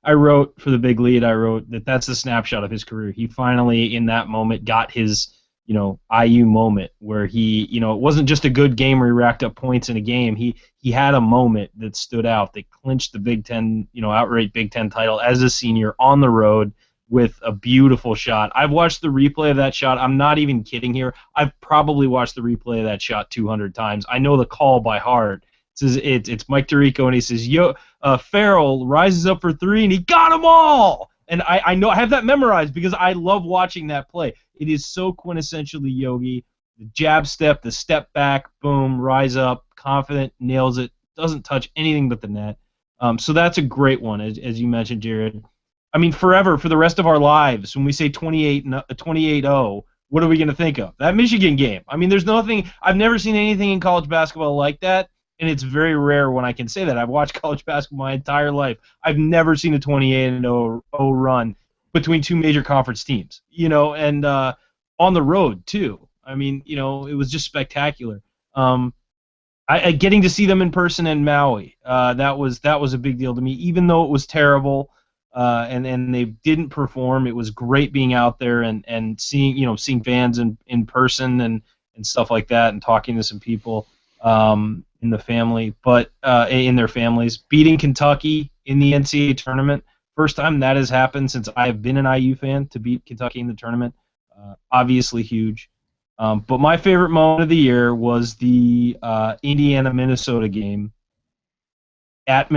I wrote for the big lead, I wrote that's the snapshot of his career. He finally, in that moment, got his, IU moment where he, it wasn't just a good game where he racked up points in a game. He had a moment that stood out that clinched the Big Ten, outright Big Ten title as a senior on the road with a beautiful shot. I've watched the replay of that shot. I'm not even kidding here. I've probably watched the replay of that shot 200 times. I know the call by heart. It says it's Mike Tirico, and he says, Farrell rises up for three, and he got them all. And I know I have that memorized because I love watching that play. It is so quintessentially Yogi. The jab step, the step back, boom, rise up, confident, nails it, doesn't touch anything but the net. So that's a great one, as you mentioned, Jared. I mean, forever, for the rest of our lives, when we say 28-0, what are we going to think of? That Michigan game. I mean, there's nothing. I've never seen anything in college basketball like that, and it's very rare when I can say that. I've watched college basketball my entire life. I've never seen a 28-0 run between two major conference teams, and on the road, too. I mean, it was just spectacular. Getting to see them in person in Maui, that was a big deal to me, even though it was terrible. And they didn't perform. It was great being out there and seeing fans in person and stuff like that, and talking to some people in the family, but in their families. Beating Kentucky in the NCAA tournament, first time that has happened since I have been an IU fan, to beat Kentucky in the tournament. Obviously huge. But my favorite moment of the year was the Indiana-Minnesota game at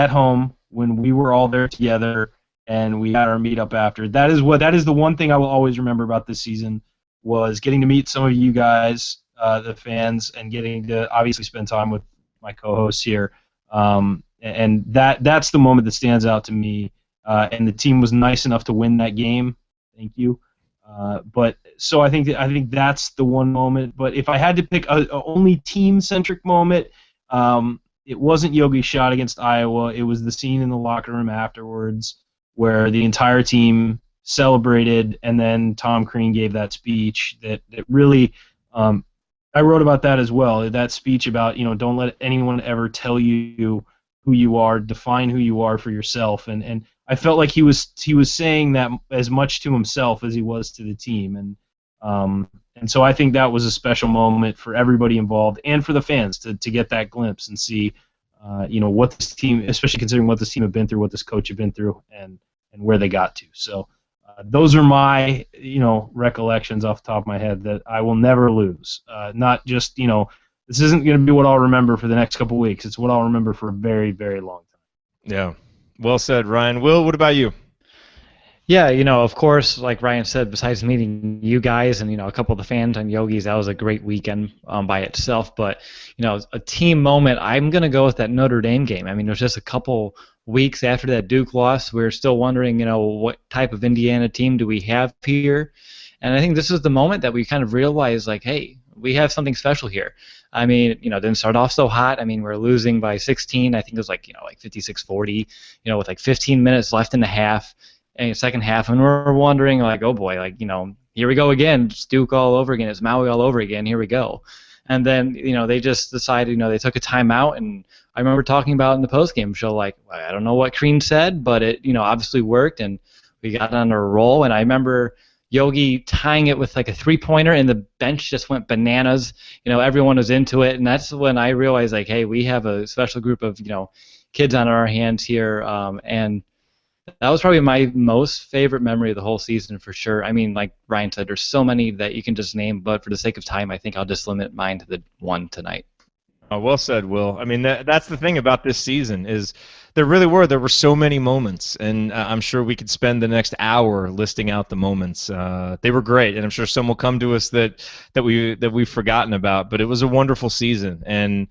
home, when we were all there together and we had our meetup after. That is the one thing I will always remember about this season, was getting to meet some of you guys, the fans, and getting to obviously spend time with my co-hosts here. And that's the moment that stands out to me. And the team was nice enough to win that game. Thank you. But so I think that's the one moment. But if I had to pick a only team-centric moment, it wasn't Yogi's shot against Iowa. It was the scene in the locker room afterwards where the entire team celebrated, and then Tom Crean gave that speech that really I wrote about that as well. That speech about, don't let anyone ever tell you who you are, define who you are for yourself. And I felt like he was saying that as much to himself as he was to the team. And so I think that was a special moment for everybody involved and for the fans to get that glimpse and see, what this team, especially considering what this team had been through, what this coach had been through, and where they got to. So those are my, recollections off the top of my head that I will never lose. Not just, this isn't going to be what I'll remember for the next couple weeks. It's what I'll remember for a very, very long time. Yeah. Well said, Ryan. Will, what about you? Yeah, of course, like Ryan said, besides meeting you guys and, a couple of the fans on Yogi's, that was a great weekend by itself. But, a team moment, I'm going to go with that Notre Dame game. I mean, there's just a couple weeks after that Duke loss, we're still wondering, what type of Indiana team do we have here? And I think this is the moment that we kind of realize, like, hey, we have something special here. I mean, didn't start off so hot. I mean, we're losing by 16. I think it was like 56-40, with like 15 minutes left in the half. In the second half, and we're wondering, like, oh boy, like, here we go again. It's Duke all over again. It's Maui all over again. Here we go. And then, they just decided, they took a timeout, and I remember talking about in the postgame show, like, I don't know what Crean said, but it, obviously worked, and we got on a roll. And I remember Yogi tying it with like a three-pointer, and the bench just went bananas. Everyone was into it, and that's when I realized, like, hey, we have a special group of, kids on our hands here, and that was probably my most favorite memory of the whole season, for sure. I mean, like Ryan said, there's so many that you can just name, but for the sake of time, I think I'll just limit mine to the one tonight. Oh, well said, Will. I mean, that's the thing about this season is there were so many moments, and I'm sure we could spend the next hour listing out the moments. They were great, and I'm sure some will come to us that we've forgotten about. But it was a wonderful season, and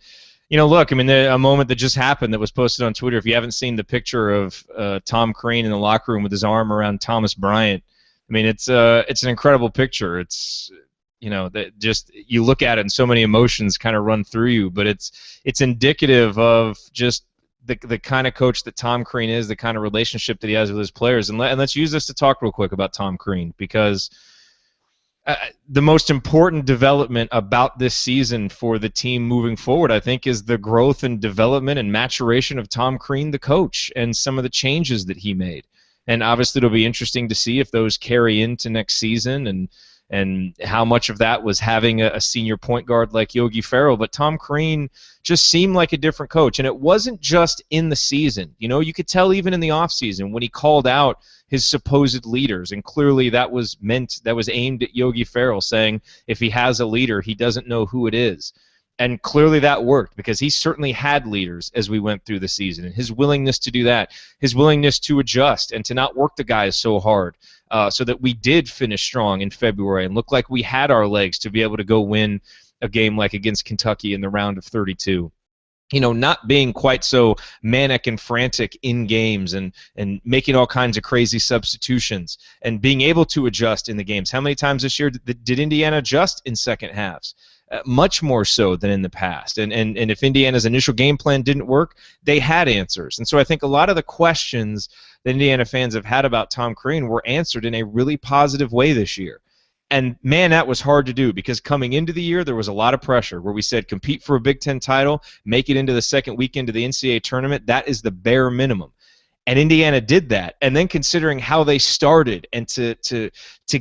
Look, I mean, a moment that just happened that was posted on Twitter. If you haven't seen the picture of Tom Crean in the locker room with his arm around Thomas Bryant, I mean, it's an incredible picture. It's that just you look at it and so many emotions kind of run through you, but it's indicative of just the kind of coach that Tom Crean is, the kind of relationship that he has with his players. And let's use this to talk real quick about Tom Crean, because the most important development about this season for the team moving forward, I think, is the growth and development and maturation of Tom Crean, the coach, and some of the changes that he made. And obviously it'll be interesting to see if those carry into next season and how much of that was having a senior point guard like Yogi Ferrell. But Tom Crean just seemed like a different coach. And it wasn't just in the season. You could tell even in the offseason when he called out his supposed leaders, and clearly that was aimed at Yogi Ferrell, saying if he has a leader, he doesn't know who it is. And clearly that worked, because he certainly had leaders as we went through the season. And his willingness to do that, his willingness to adjust and to not work the guys so hard, so that we did finish strong in February and look like we had our legs to be able to go win a game like against Kentucky in the round of 32. Not being quite so manic and frantic in games and making all kinds of crazy substitutions and being able to adjust in the games. How many times this year did Indiana adjust in second halves? Much more so than in the past. And if Indiana's initial game plan didn't work, they had answers. And so I think a lot of the questions that Indiana fans have had about Tom Crean were answered in a really positive way this year. And, man, that was hard to do, because coming into the year there was a lot of pressure where we said compete for a Big Ten title, make it into the second weekend of the NCAA tournament. That is the bare minimum. And Indiana did that. And then considering how they started and to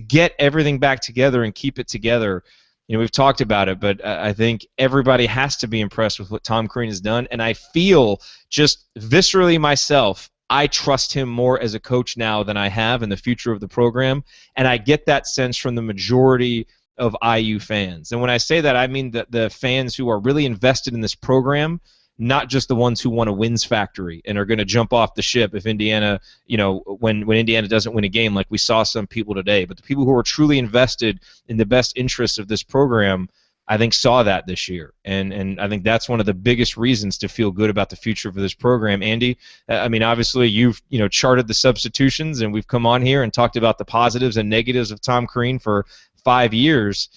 get everything back together and keep it together, we've talked about it, but I think everybody has to be impressed with what Tom Crean has done. And I feel just viscerally myself, I trust him more as a coach now than I have in the future of the program, and I get that sense from the majority of IU fans. And when I say that, I mean the fans who are really invested in this program, not just the ones who want a wins factory and are going to jump off the ship if Indiana, when Indiana doesn't win a game, like we saw some people today. But the people who are truly invested in the best interests of this program, I think, saw that this year, and I think that's one of the biggest reasons to feel good about the future of this program. Andy, I mean, obviously you've charted the substitutions, and we've come on here and talked about the positives and negatives of Tom Crean for 5 years.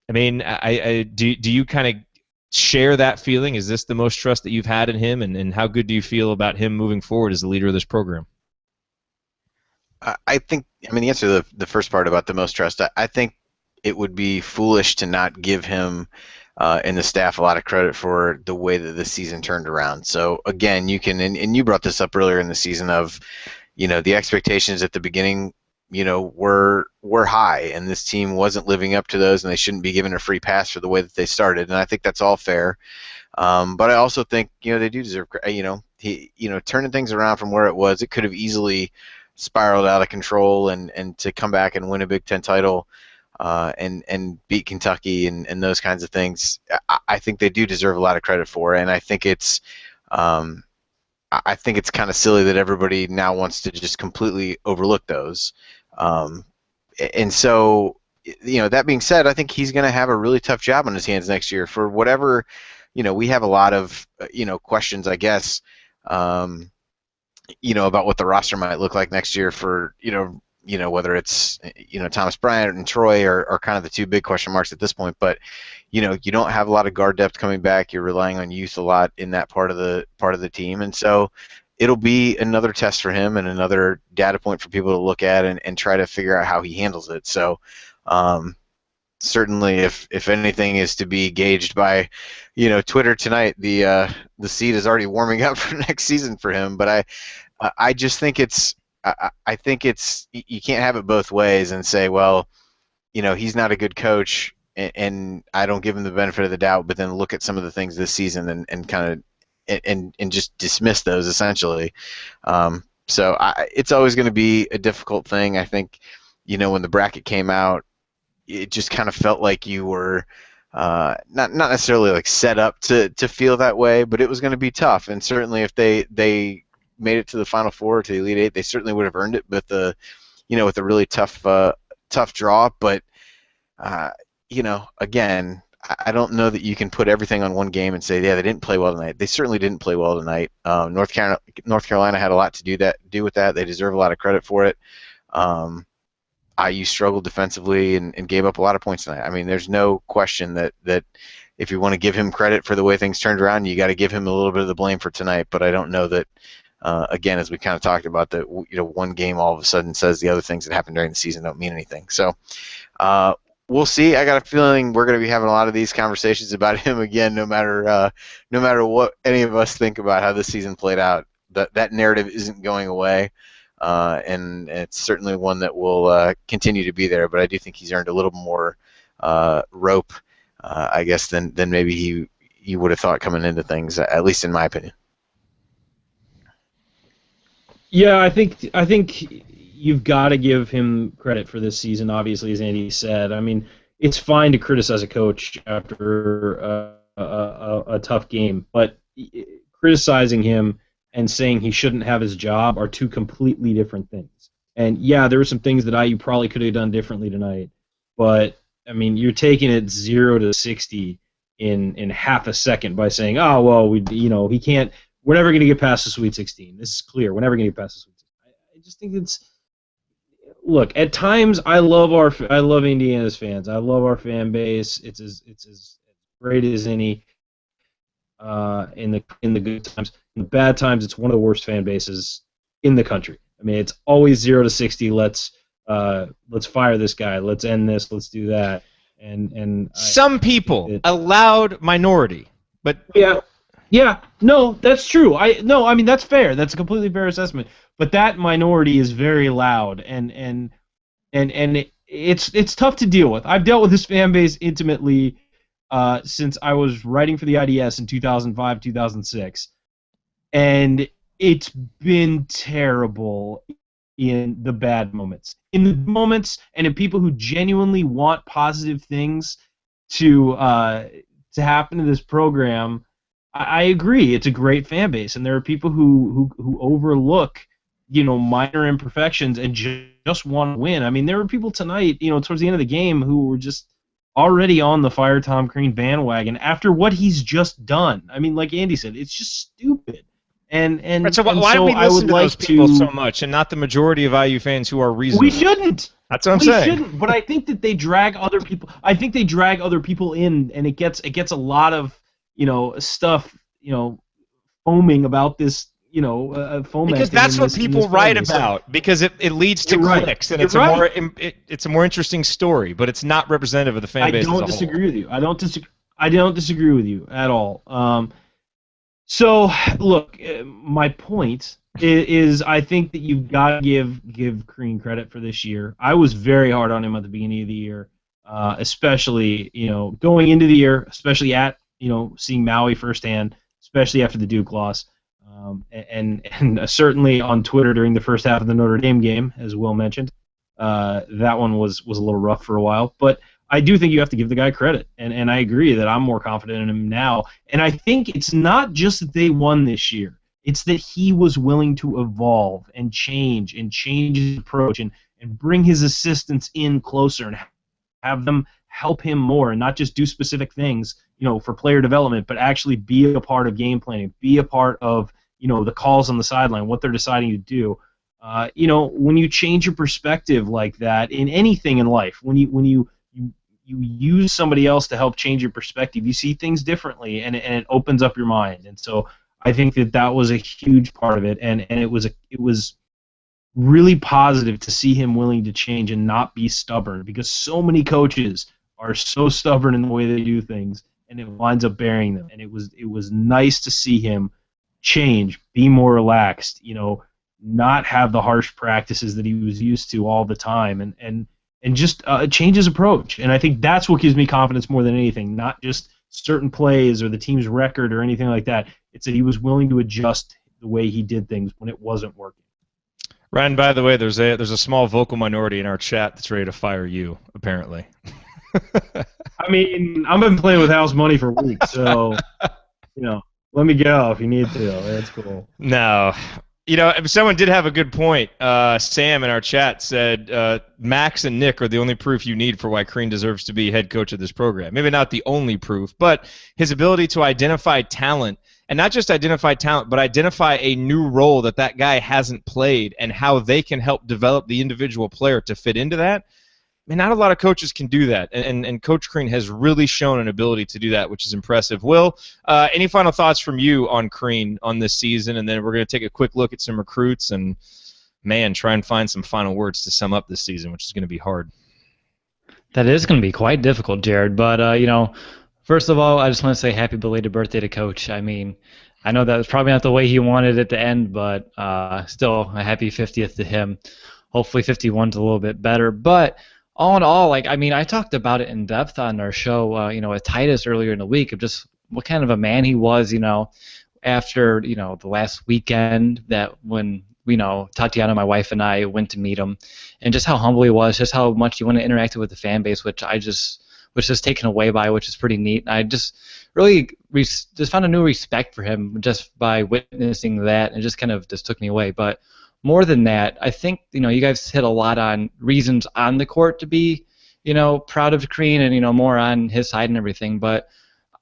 I mean, do you kind of share that feeling? Is this the most trust that you've had in him, and how good do you feel about him moving forward as the leader of this program? I think, the answer to the first part about the most trust, I think it would be foolish to not give him and the staff a lot of credit for the way that the season turned around. So again, you can, and you brought this up earlier in the season of, the expectations at the beginning, were high, and this team wasn't living up to those, and they shouldn't be given a free pass for the way that they started. And I think that's all fair. But I also think, they do deserve, turning things around from where it was. It could have easily spiraled out of control, and to come back and win a Big Ten title, and beat Kentucky and those kinds of things, I think they do deserve a lot of credit for. And I think it's kind of silly that everybody now wants to just completely overlook those. And so, that being said, I think he's going to have a really tough job on his hands next year for whatever. We have a lot of questions, I guess, about what the roster might look like next year for whether it's Thomas Bryant and Troy are kind of the two big question marks at this point. But you don't have a lot of guard depth coming back. You're relying on youth a lot in that part of the team, and so it'll be another test for him and another data point for people to look at and try to figure out how he handles it. So certainly, if anything is to be gauged by Twitter tonight, the seed is already warming up for next season for him. But I just think I think you can't have it both ways and say, well, he's not a good coach and I don't give him the benefit of the doubt, but then look at some of the things this season and kind of and just dismiss those essentially. So it's always going to be a difficult thing. I think, when the bracket came out, it just kind of felt like you were not necessarily like set up to feel that way, but it was going to be tough. And certainly if they made it to the Final Four or to the Elite Eight, they certainly would have earned it with a really tough draw. But again, I don't know that you can put everything on one game and say, yeah, they didn't play well tonight. They certainly didn't play well tonight. North Carolina had a lot to do with that. They deserve a lot of credit for it. IU struggled defensively and gave up a lot of points tonight. I mean, there's no question that if you want to give him credit for the way things turned around, you got to give him a little bit of the blame for tonight. But I don't know that, again, as we kind of talked about, that one game all of a sudden says the other things that happened during the season don't mean anything. So we'll see. I got a feeling we're going to be having a lot of these conversations about him again, no matter what any of us think about how this season played out. That narrative isn't going away. And it's certainly one that will continue to be there. But I do think he's earned a little more rope, I guess, than maybe he would have thought coming into things, at least in my opinion. Yeah, I think you've got to give him credit for this season. Obviously, as Andy said, I mean, it's fine to criticize a coach after a tough game, but criticizing him and saying he shouldn't have his job are two completely different things. And yeah, there were some things that IU probably could have done differently tonight, but I mean, you're taking it 0 to 60 in half a second by saying, oh well, he can't. We're never going to get past the Sweet 16. This is clear. We're never going to get past the Sweet 16. I just think it's. Look, at times I love Indiana's fans. I love our fan base. It's as great as any. In the good times, in the bad times, it's one of the worst fan bases in the country. I mean, it's always 0 to 60. Let's fire this guy. Let's end this. Let's do that. And some people, a loud minority, but yeah, no, that's true. I mean that's fair. That's a completely fair assessment. But that minority is very loud, and it's tough to deal with. I've dealt with this fan base intimately. Since I was writing for the IDS in 2005, 2006. And it's been terrible in the bad moments. In the moments and in people who genuinely want positive things to happen to this program, I agree. It's a great fan base. And there are people who overlook, minor imperfections and just want to win. I mean, there were people tonight, towards the end of the game who were just already on the Fire Tom Crean bandwagon after what he's just done. I mean, like Andy said, it's just stupid. And right, so why do we listen to those people so much and not the majority of IU fans who are reasonable? We shouldn't. That's what I'm saying. We shouldn't. But I think that they drag other people. I think they drag other people in, and it gets a lot of stuff foaming about this. Because that's what people write about. Because it leads to clicks, and it's a more interesting story, but it's not representative of the fan base. I don't disagree with you. I don't disagree with you at all. So look, my point is I think that you've got to give Crean credit for this year. I was very hard on him at the beginning of the year, especially going into the year, especially at seeing Maui firsthand, especially after the Duke loss. And certainly on Twitter during the first half of the Notre Dame game, as Will mentioned, that one was a little rough for a while. But I do think you have to give the guy credit, and I agree that I'm more confident in him now. And I think it's not just that they won this year; it's that he was willing to evolve and change his approach and bring his assistants in closer and have them help him more, and not just do specific things, for player development, but actually be a part of game planning, be a part of the calls on the sideline, what they're deciding to do. When you change your perspective like that in anything in life, when you use somebody else to help change your perspective, you see things differently, and it opens up your mind. And so I think that was a huge part of it, and it was really positive to see him willing to change and not be stubborn, because so many coaches are so stubborn in the way they do things, and it winds up bearing them. And it was nice to see him change, be more relaxed, not have the harsh practices that he was used to all the time, and just change his approach. And I think that's what gives me confidence more than anything, not just certain plays or the team's record or anything like that. It's that he was willing to adjust the way he did things when it wasn't working. Ryan, by the way, there's a small vocal minority in our chat that's ready to fire you, apparently. I mean, I've been playing with house money for weeks, so let me go if you need to. That's cool. No. Someone did have a good point. Sam in our chat said Max and Nick are the only proof you need for why Crean deserves to be head coach of this program. Maybe not the only proof, but his ability to identify talent, and not just identify talent, but identify a new role that guy hasn't played and how they can help develop the individual player to fit into that. I mean, not a lot of coaches can do that, and Coach Crean has really shown an ability to do that, which is impressive. Will, any final thoughts from you on Crean on this season? And then we're going to take a quick look at some recruits and, man, try and find some final words to sum up this season, which is going to be hard. That is going to be quite difficult, Jared. But, first of all, I just want to say happy belated birthday to Coach. I mean, I know that was probably not the way he wanted it to end, but still a happy 50th to him. Hopefully 51's a little bit better. But all in all, I talked about it in depth on our show, with Titus earlier in the week of just what kind of a man he was, after, the last weekend that when, Tatiana, my wife, and I went to meet him, and just how humble he was, just how much he wanted to interact with the fan base, which I just was just taken away by, which is pretty neat. I just really just found a new respect for him just by witnessing that, and it just kind of just took me away. But more than that, I think, you guys hit a lot on reasons on the court to be, proud of Crean and, more on his side and everything. But,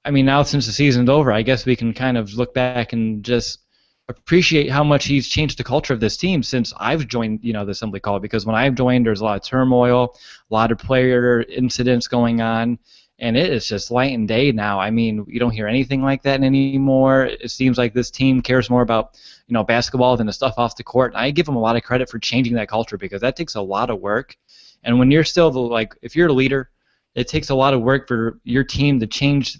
now since the season's over, I guess we can kind of look back and just appreciate how much he's changed the culture of this team since I've joined, the assembly call. Because when I've joined, there's a lot of turmoil, a lot of player incidents going on. And it is just light and day now. You don't hear anything like that anymore. It seems like this team cares more about, basketball than the stuff off the court. And I give them a lot of credit for changing that culture because that takes a lot of work. And when you're still, if you're a leader, it takes a lot of work for your team to change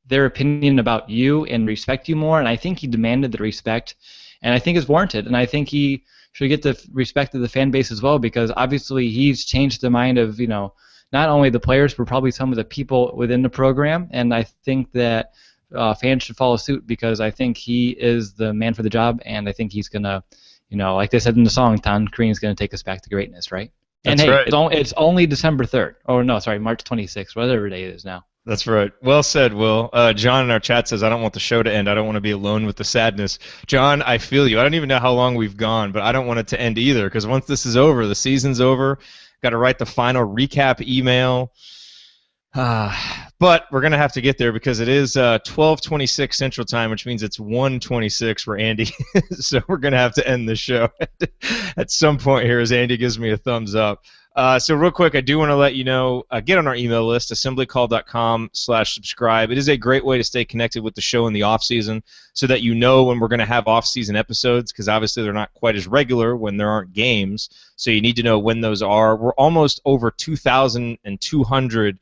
their opinion about you and respect you more. And I think he demanded the respect, and I think it's warranted. And I think he should get the respect of the fan base as well because obviously he's changed the mind of, not only the players, but probably some of the people within the program. And I think that fans should follow suit because I think he is the man for the job, and I think he's going to, like they said in the song, Tom Crean's going to take us back to greatness, right? That's and hey, right. It's only December 3rd. Oh, no, sorry, March 26th, whatever day it is now. That's right. Well said, Will. John in our chat says, I don't want the show to end. I don't want to be alone with the sadness. John, I feel you. I don't even know how long we've gone, but I don't want it to end either because once this is over, the season's over. Got to write the final recap email. But we're going to have to get there because it is 12:26 Central Time, which means it's 1:26 for Andy. So we're going to have to end the show at some point here as Andy gives me a thumbs up. So real quick, I do want to let you know, get on our email list, assemblycall.com/subscribe. It is a great way to stay connected with the show in the off-season so that you know when we're going to have off-season episodes because obviously they're not quite as regular when there aren't games. So you need to know when those are. We're almost over 2,200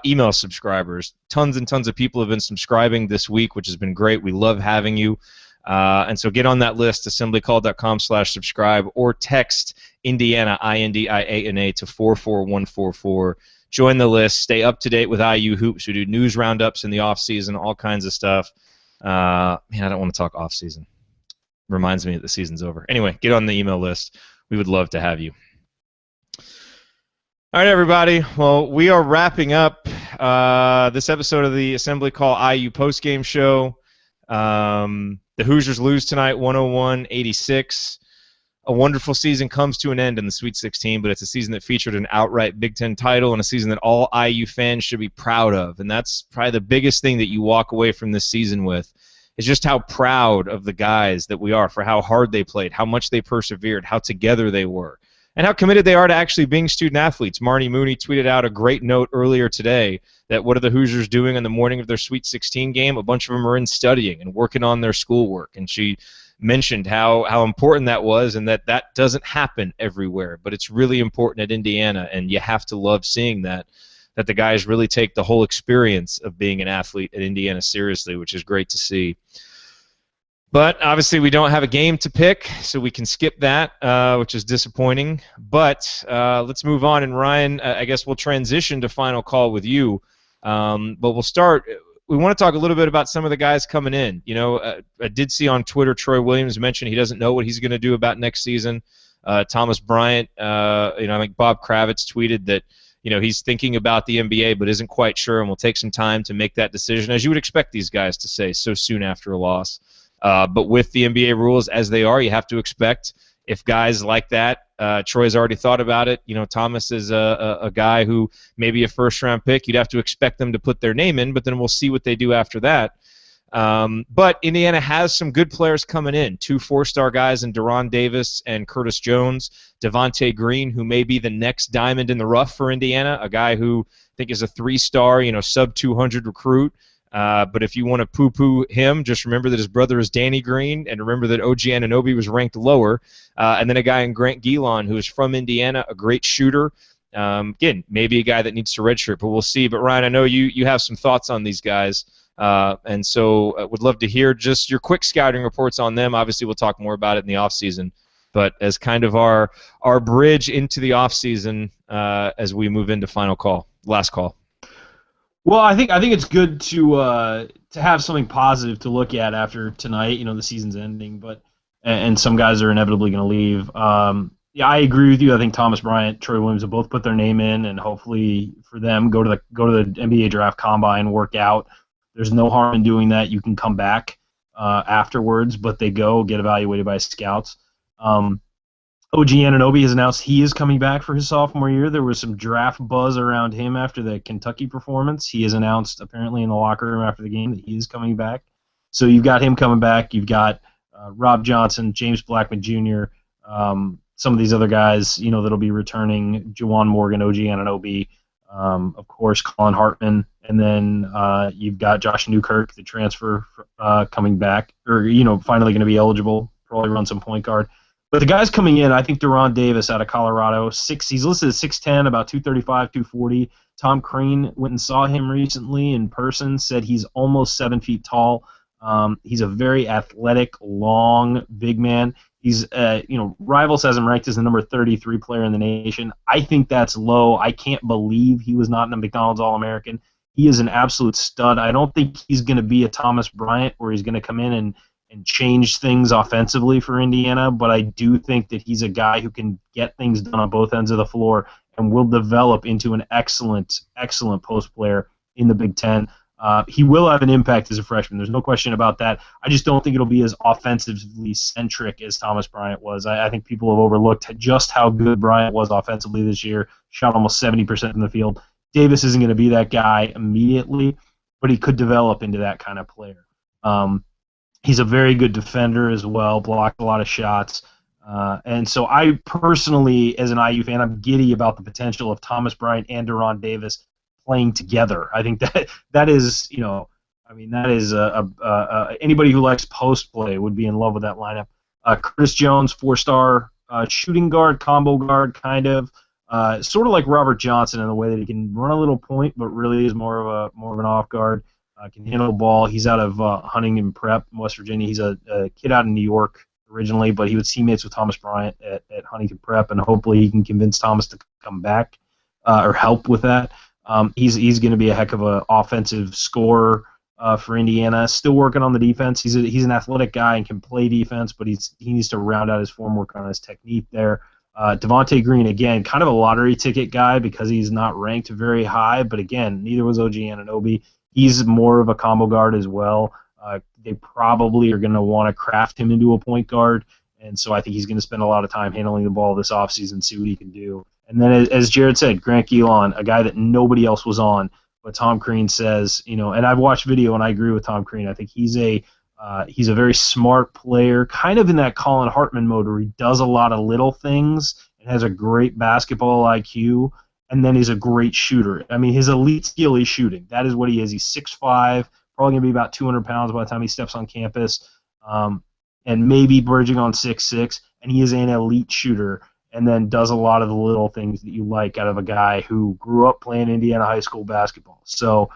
email subscribers. Tons and tons of people have been subscribing this week, which has been great. We love having you. And so get on that list, assemblycall.com/subscribe, or text Indiana, INDIANA, to 44144. Join the list. Stay up to date with IU hoops. We do news roundups in the off season, all kinds of stuff. Man, I don't want to talk off season. Reminds me that the season's over. Anyway, get on the email list. We would love to have you. All right, everybody. Well, we are wrapping up this episode of the Assembly Call IU postgame show. The Hoosiers lose tonight, 101-86. A wonderful season comes to an end in the Sweet 16, but it's a season that featured an outright Big Ten title and a season that all IU fans should be proud of. And that's probably the biggest thing that you walk away from this season with, is just how proud of the guys that we are for how hard they played, how much they persevered, how together they were, and how committed they are to actually being student athletes. Marnie Mooney tweeted out a great note earlier today that what are the Hoosiers doing on the morning of their Sweet 16 game? A bunch of them are in studying and working on their schoolwork. And she mentioned how important that was and that doesn't happen everywhere. But it's really important at Indiana, and you have to love seeing that the guys really take the whole experience of being an athlete at Indiana seriously, which is great to see. But obviously we don't have a game to pick, so we can skip that, which is disappointing. But let's move on. And Ryan, I guess we'll transition to final call with you. But we'll start. We want to talk a little bit about some of the guys coming in. You know, I did see on Twitter Troy Williams mention he doesn't know what he's going to do about next season. Thomas Bryant, I think Bob Kravitz tweeted that, he's thinking about the NBA but isn't quite sure and will take some time to make that decision, as you would expect these guys to say so soon after a loss. But with the NBA rules as they are, you have to expect if guys like that, Troy's already thought about it. Thomas is a guy who maybe a first-round pick. You'd have to expect them to put their name in, but then we'll see what they do after that. But Indiana has some good players coming in. 2 4-star guys in Deron Davis and Curtis Jones. Devontae Green, who may be the next diamond in the rough for Indiana, a guy who I think is a 3-star, sub-200 recruit. But if you want to poo-poo him, just remember that his brother is Danny Green, and remember that OG Anunoby was ranked lower. And then a guy in Grant Gilon, who is from Indiana, a great shooter. Again, maybe a guy that needs to redshirt, but we'll see. But, Ryan, I know you have some thoughts on these guys. And so I would love to hear just your quick scouting reports on them. Obviously, we'll talk more about it in the offseason. But as kind of our bridge into the offseason as we move into last call. Well, I think it's good to have something positive to look at after tonight. The season's ending, and some guys are inevitably going to leave. Yeah, I agree with you. I think Thomas Bryant, Troy Williams will both put their name in, and hopefully for them go to the NBA draft combine, work out. There's no harm in doing that. You can come back afterwards, but they get evaluated by scouts. OG Anunoby has announced he is coming back for his sophomore year. There was some draft buzz around him after the Kentucky performance. He has announced apparently in the locker room after the game that he is coming back. So you've got him coming back. You've got Rob Johnson, James Blackman Jr., some of these other guys, that'll be returning, Juwan Morgan, OG Anunoby, of course, Colin Hartman, and then you've got Josh Newkirk, the transfer, coming back, or finally going to be eligible, probably run some point guard. But the guys coming in, I think Deron Davis out of Colorado, he's listed as 6'10", about 235, 240. Tom Crean went and saw him recently in person, said he's almost 7 feet tall. He's a very athletic, long, big man. He's, Rivals has him ranked as the number 33 player in the nation. I think that's low. I can't believe he was not in a McDonald's All-American. He is an absolute stud. I don't think he's going to be a Thomas Bryant where he's going to come in and change things offensively for Indiana, but I do think that he's a guy who can get things done on both ends of the floor and will develop into an excellent, excellent post player in the Big Ten. He will have an impact as a freshman. There's no question about that. I just don't think it'll be as offensively centric as Thomas Bryant was. I think people have overlooked just how good Bryant was offensively this year, shot almost 70% from the field. Davis isn't going to be that guy immediately, but he could develop into that kind of player. He's a very good defender as well, blocked a lot of shots. And so I personally, as an IU fan, I'm giddy about the potential of Thomas Bryant and Deron Davis playing together. I think that is, anybody who likes post play would be in love with that lineup. Curtis Jones, 4-star shooting guard, combo guard, kind of, sort of like Robert Johnson in the way that he can run a little point, but really is more of an off guard. Can handle the ball. He's out of Huntington Prep, West Virginia. He's a kid out in New York originally, but he was teammates with Thomas Bryant at Huntington Prep, and hopefully he can convince Thomas to come back or help with that. He's going to be a heck of an offensive scorer for Indiana. Still working on the defense. He's an athletic guy and can play defense, but he needs to round out his form, work on his technique there. Devontae Green, again, kind of a lottery ticket guy because he's not ranked very high, but again, neither was OG Anunoby. He's more of a combo guard as well. They probably are going to want to craft him into a point guard, and so I think he's going to spend a lot of time handling the ball this offseason, see what he can do. And then, as Jared said, Grant Gilon, a guy that nobody else was on, but Tom Crean says, and I've watched video and I agree with Tom Crean. I think he's a very smart player, kind of in that Colin Hartman mode where he does a lot of little things and has a great basketball IQ. And then he's a great shooter. I mean, his elite skill is shooting. That is what he is. He's 6'5", probably going to be about 200 pounds by the time he steps on campus, and maybe bridging on 6'6", and he is an elite shooter and then does a lot of the little things that you like out of a guy who grew up playing Indiana high school basketball. So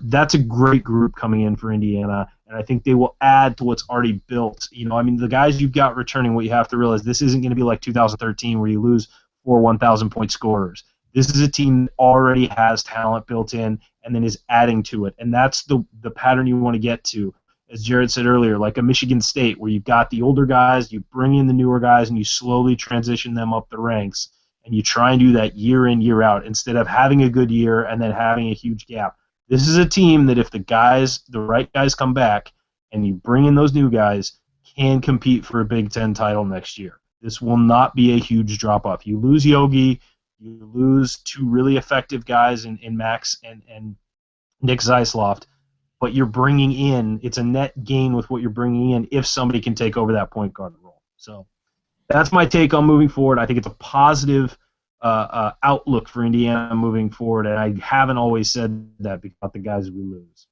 that's a great group coming in for Indiana, and I think they will add to what's already built. The guys you've got returning, what you have to realize, this isn't going to be like 2013 where you lose 4 1,000-point scorers. This is a team that already has talent built in and then is adding to it. And that's the pattern you want to get to. As Jared said earlier, like a Michigan State where you've got the older guys, you bring in the newer guys, and you slowly transition them up the ranks. And you try and do that year in, year out instead of having a good year and then having a huge gap. This is a team that if the right guys come back and you bring in those new guys, can compete for a Big Ten title next year. This will not be a huge drop-off. You lose Yogi, you lose two really effective guys in Max and Nick Zeisloft, but you're bringing in, it's a net gain with what you're bringing in if somebody can take over that point guard role. So that's my take on moving forward. I think it's a positive outlook for Indiana moving forward, and I haven't always said that about the guys we lose.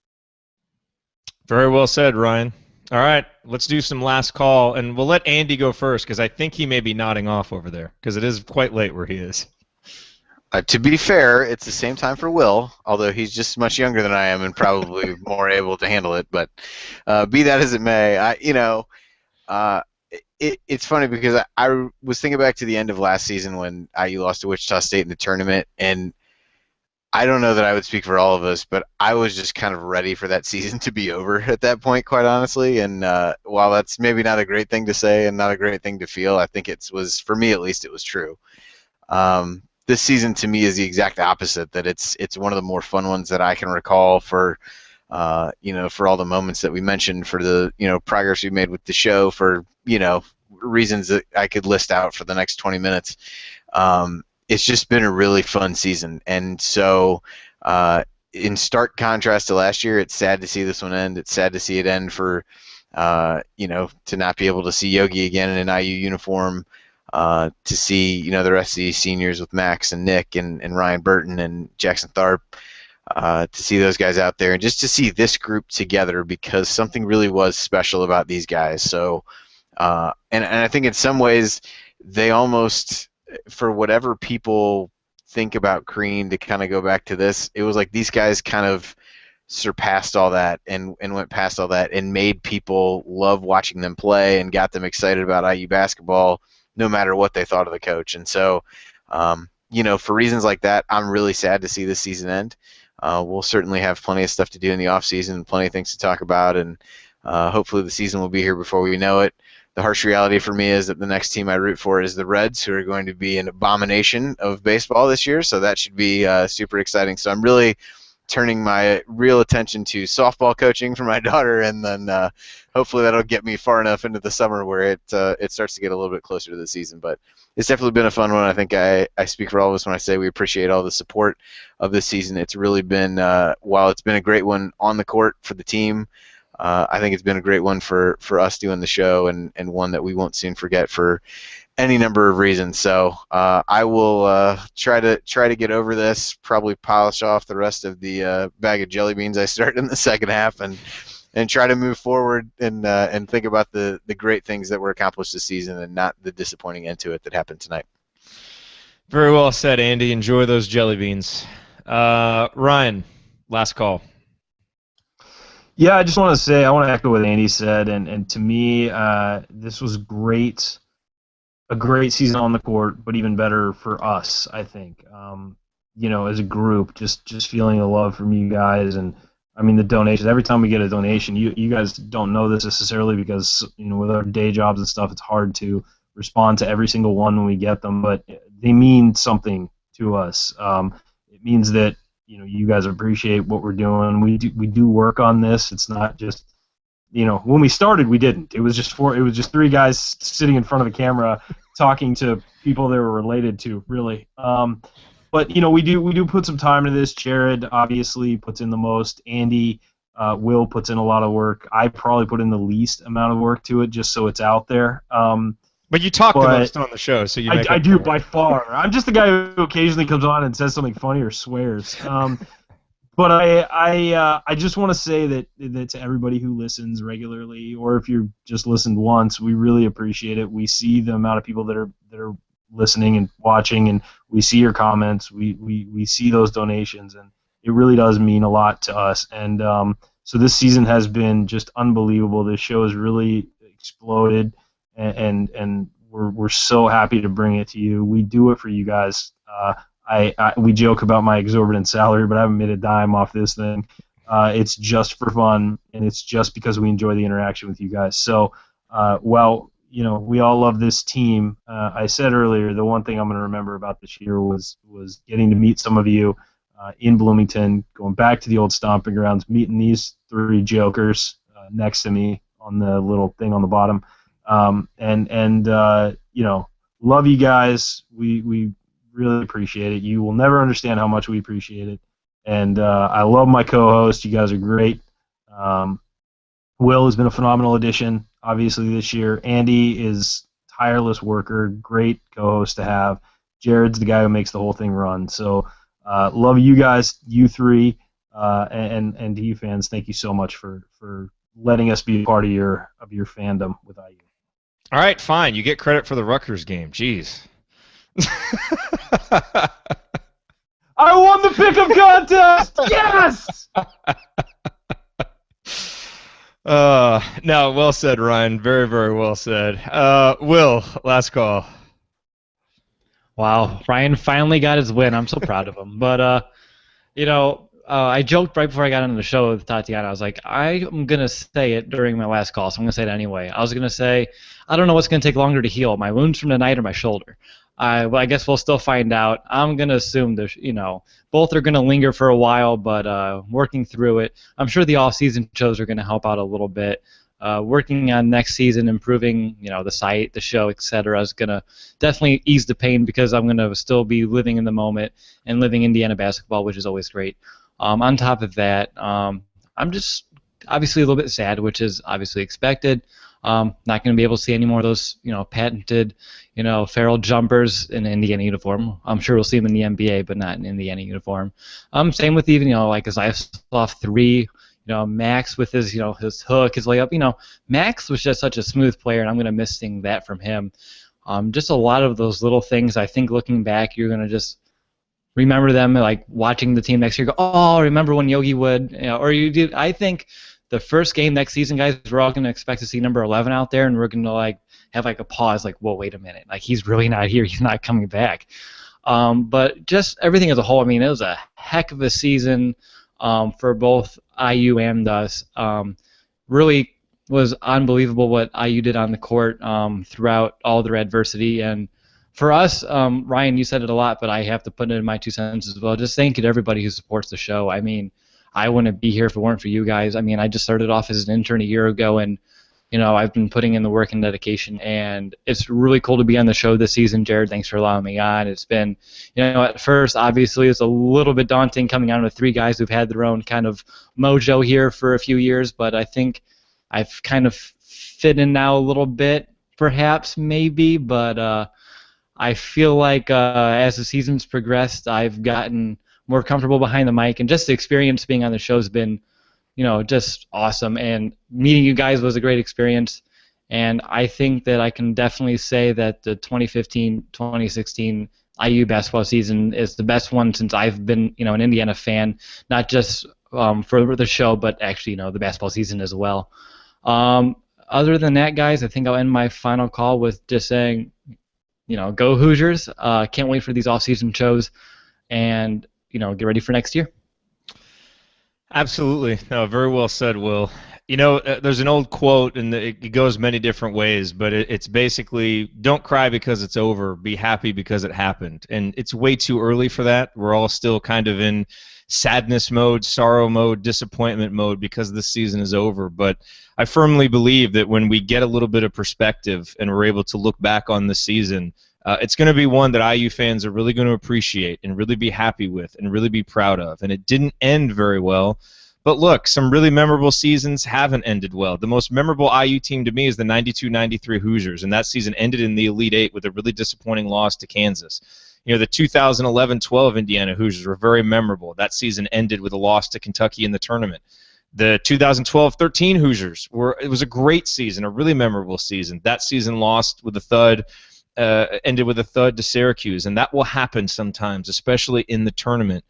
Very well said, Ryan. All right, let's do some last call, and we'll let Andy go first because I think he may be nodding off over there because it is quite late where he is. To be fair, it's the same time for Will, although he's just much younger than I am and probably more able to handle it. But be that as it may, it's funny because I was thinking back to the end of last season when IU lost to Wichita State in the tournament, and I don't know that I would speak for all of us, but I was just kind of ready for that season to be over at that point, quite honestly. And while that's maybe not a great thing to say and not a great thing to feel, I think it was, for me at least, it was true. This season to me is the exact opposite. That it's one of the more fun ones that I can recall for for all the moments that we mentioned, for the progress we made with the show, for reasons that I could list out for the next 20 minutes. It's just been a really fun season, and so in stark contrast to last year, it's sad to see this one end. It's sad to see it end for to not be able to see Yogi again in an IU uniform. To see the rest of these seniors with Max and Nick and Ryan Burton and Jackson Tharp, to see those guys out there, and just to see this group together, because something really was special about these guys. So, and I think in some ways they almost, for whatever people think about Crean, to kind of go back to this, it was like these guys kind of surpassed all that and went past all that and made people love watching them play and got them excited about IU basketball, no matter what they thought of the coach. And so, for reasons like that, I'm really sad to see this season end. We'll certainly have plenty of stuff to do in the offseason and plenty of things to talk about, and hopefully the season will be here before we know it. The harsh reality for me is that the next team I root for is the Reds, who are going to be an abomination of baseball this year, so that should be super exciting. So I'm really turning my real attention to softball coaching for my daughter, and then hopefully that'll get me far enough into the summer where it starts to get a little bit closer to the season. But it's definitely been a fun one. I think I speak for all of us when I say we appreciate all the support of this season. It's really been, while it's been a great one on the court for the team, I think it's been a great one for us doing the show, and one that we won't soon forget for any number of reasons. So I will try to get over this, probably polish off the rest of the bag of jelly beans I started in the second half, and try to move forward and think about the great things that were accomplished this season and not the disappointing end to it that happened tonight. Very well said, Andy. Enjoy those jelly beans. Ryan, last call. Yeah, I just want to say, I want to echo what Andy said, and to me, this was great, a great season on the court, but even better for us, I think. As a group, just feeling the love from you guys, and I mean the donations. Every time we get a donation, you guys don't know this necessarily because with our day jobs and stuff, it's hard to respond to every single one when we get them, but they mean something to us. It means that you guys appreciate what we're doing. We do work on this. It's not just when we started, we didn't. It was just three guys sitting in front of a camera talking to people they were related to, really. But we do put some time into this. Jared obviously puts in the most. Andy, Will puts in a lot of work. I probably put in the least amount of work to it, just so it's out there. But you talk the most on the show, so you make I do by far. I'm just the guy who occasionally comes on and says something funny or swears. But I just want to say that to everybody who listens regularly, or if you just listened once, we really appreciate it. We see the amount of people that are listening and watching, and we see your comments. We see those donations, and it really does mean a lot to us. And so this season has been just unbelievable. This show has really exploded. And we're so happy to bring it to you. We do it for you guys. We joke about my exorbitant salary, but I haven't made a dime off this thing. It's just for fun, and it's just because we enjoy the interaction with you guys. So, we all love this team. I said earlier, the one thing I'm going to remember about this year was getting to meet some of you in Bloomington, going back to the old stomping grounds, meeting these three jokers, next to me on the little thing on the bottom. Love you guys. We really appreciate it. You will never understand how much we appreciate it. And I love my co-host. You guys are great. Will has been a phenomenal addition, obviously, this year. Andy is tireless worker, great co-host to have. Jared's the guy who makes the whole thing run. So love you guys, you three, and to you fans, thank you so much for letting us be a part of your fandom with IU. All right, fine. You get credit for the Rutgers game. Jeez. I won the pick'em contest! Yes! No, well said, Ryan. Very, very well said. Will, last call. Wow, Ryan finally got his win. I'm so proud of him. But, I joked right before I got into the show with Tatiana. I was like, I'm going to say it during my last call, so I'm going to say it anyway. I was going to say, I don't know what's going to take longer to heal, my wounds from tonight or my shoulder. I guess we'll still find out. I'm going to assume that, both are going to linger for a while, but working through it. I'm sure the off-season shows are going to help out a little bit. Working on next season, improving, the site, the show, etc. is going to definitely ease the pain because I'm going to still be living in the moment and living Indiana basketball, which is always great. On top of that, I'm just obviously a little bit sad, which is obviously expected. Not going to be able to see any more of those, patented, feral jumpers in an Indiana uniform. I'm sure we'll see them in the NBA, but not in Indiana uniform. Same with even, like Isaiah Sloth 3, Max with his, his hook, his layup. Max was just such a smooth player, and I'm going to miss seeing that from him. Just a lot of those little things. I think looking back, you're going to just remember them, like watching the team next year. Go, oh, remember when Yogi would, or you did. I think the first game next season, guys, we're all going to expect to see number 11 out there, and we're going to have a pause, whoa, wait a minute, he's really not here, he's not coming back. But just everything as a whole, it was a heck of a season for both IU and us. Really was unbelievable what IU did on the court throughout all their adversity. And for us, Ryan, you said it a lot, but I have to put it in my 2 cents as well. Just thank you to everybody who supports the show. I wouldn't be here if it weren't for you guys. I just started off as an intern a year ago, and I've been putting in the work and dedication, and it's really cool to be on the show this season. Jared, thanks for allowing me on. It's been, at first, obviously, it's a little bit daunting coming on with 3 guys who've had their own kind of mojo here for a few years, but I think I've kind of fit in now a little bit, perhaps, maybe, but I feel like as the season's progressed, I've gotten more comfortable behind the mic, and just the experience being on the show has been, just awesome. And meeting you guys was a great experience, and I think that I can definitely say that the 2015-2016 IU basketball season is the best one since I've been, an Indiana fan, not just for the show, but actually, the basketball season as well. Other than that, guys, I think I'll end my final call with just saying, go Hoosiers. Can't wait for these off-season shows, and get ready for next year. Absolutely. No, very well said, Will. There's an old quote, and it goes many different ways, but it's basically, don't cry because it's over, be happy because it happened. And it's way too early for that. We're all still kind of in sadness mode, sorrow mode, disappointment mode because this season is over. But I firmly believe that when we get a little bit of perspective and we're able to look back on the season, it's going to be one that IU fans are really going to appreciate and really be happy with and really be proud of. And it didn't end very well. But look, some really memorable seasons haven't ended well. The most memorable IU team to me is the 92-93 Hoosiers, and that season ended in the Elite Eight with a really disappointing loss to Kansas. The 2011-12 Indiana Hoosiers were very memorable. That season ended with a loss to Kentucky in the tournament. The 2012-13 Hoosiers it was a great season, a really memorable season. That season lost with a thud. Ended with a thud to Syracuse, and that will happen sometimes, especially in the tournament.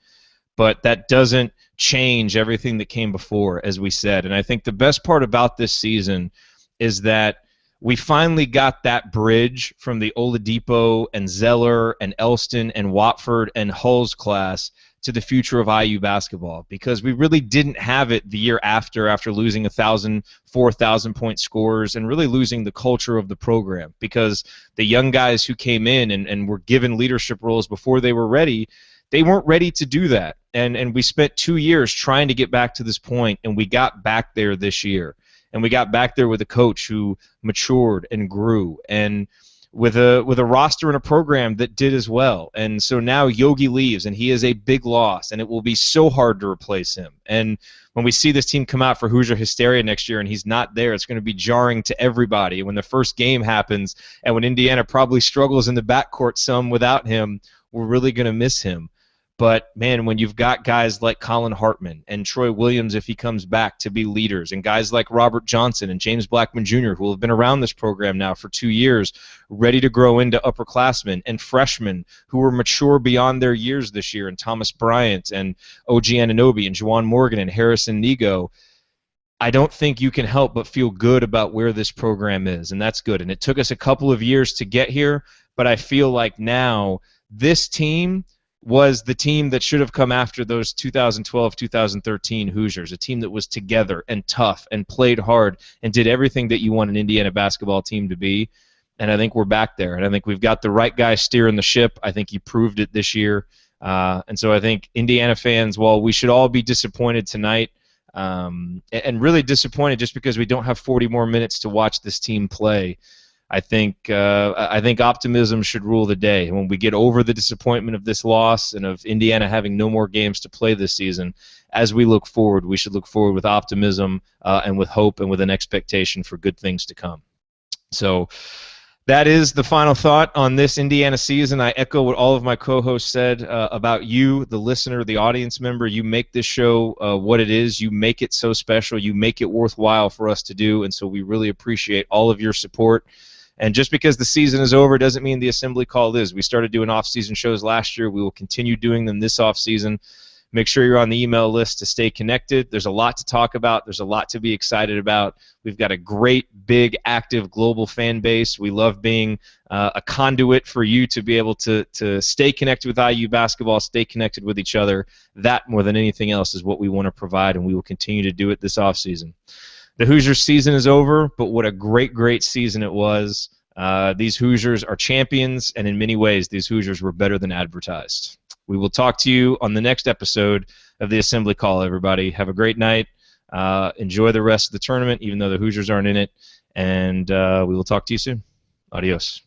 But that doesn't change everything that came before, as we said. And I think the best part about this season is that we finally got that bridge from the Oladipo and Zeller and Elston and Watford and Hull's class to the future of IU basketball, because we really didn't have it the year after losing 1,000, 4,000-point scores and really losing the culture of the program, because the young guys who came in and were given leadership roles before they were ready, they weren't ready to do that. And we spent 2 years trying to get back to this point, and we got back there this year. And we got back there with a coach who matured and grew, and with a roster and a program that did as well. And so now Yogi leaves, and he is a big loss, and it will be so hard to replace him. And when we see this team come out for Hoosier hysteria next year and he's not there, it's going to be jarring to everybody. When the first game happens and when Indiana probably struggles in the backcourt some without him, we're really going to miss him. But, man, when you've got guys like Colin Hartman and Troy Williams, if he comes back, to be leaders, and guys like Robert Johnson and James Blackman Jr., who have been around this program now for 2 years, ready to grow into upperclassmen, and freshmen who are mature beyond their years this year, and Thomas Bryant and OG Anunoby and Juwan Morgan and Harrison Nego, I don't think you can help but feel good about where this program is, and that's good. And it took us a couple of years to get here, but I feel like now this team was the team that should have come after those 2012-2013 Hoosiers, a team that was together and tough and played hard and did everything that you want an Indiana basketball team to be. And I think we're back there. And I think we've got the right guy steering the ship. I think he proved it this year. And so I think Indiana fans, while we should all be disappointed tonight, and really disappointed just because we don't have 40 more minutes to watch this team play, I think optimism should rule the day. And when we get over the disappointment of this loss and of Indiana having no more games to play this season, as we look forward, we should look forward with optimism and with hope and with an expectation for good things to come. So that is the final thought on this Indiana season. I echo what all of my co-hosts said about you, the listener, the audience member. You make this show what it is. You make it so special. You make it worthwhile for us to do, and so we really appreciate all of your support. And just because the season is over doesn't mean the assembly call is. We started doing off-season shows last year. We will continue doing them this off-season. Make sure you're on the email list to stay connected. There's a lot to talk about. There's a lot to be excited about. We've got a great, big, active global fan base. We love being a conduit for you to be able to stay connected with IU basketball, stay connected with each other. That, more than anything else, is what we want to provide, and we will continue to do it this off-season. The Hoosiers season is over, but what a great, great season it was. These Hoosiers are champions, and in many ways, these Hoosiers were better than advertised. We will talk to you on the next episode of the Assembly Call, everybody. Have a great night. Enjoy the rest of the tournament, even though the Hoosiers aren't in it, and we will talk to you soon. Adios.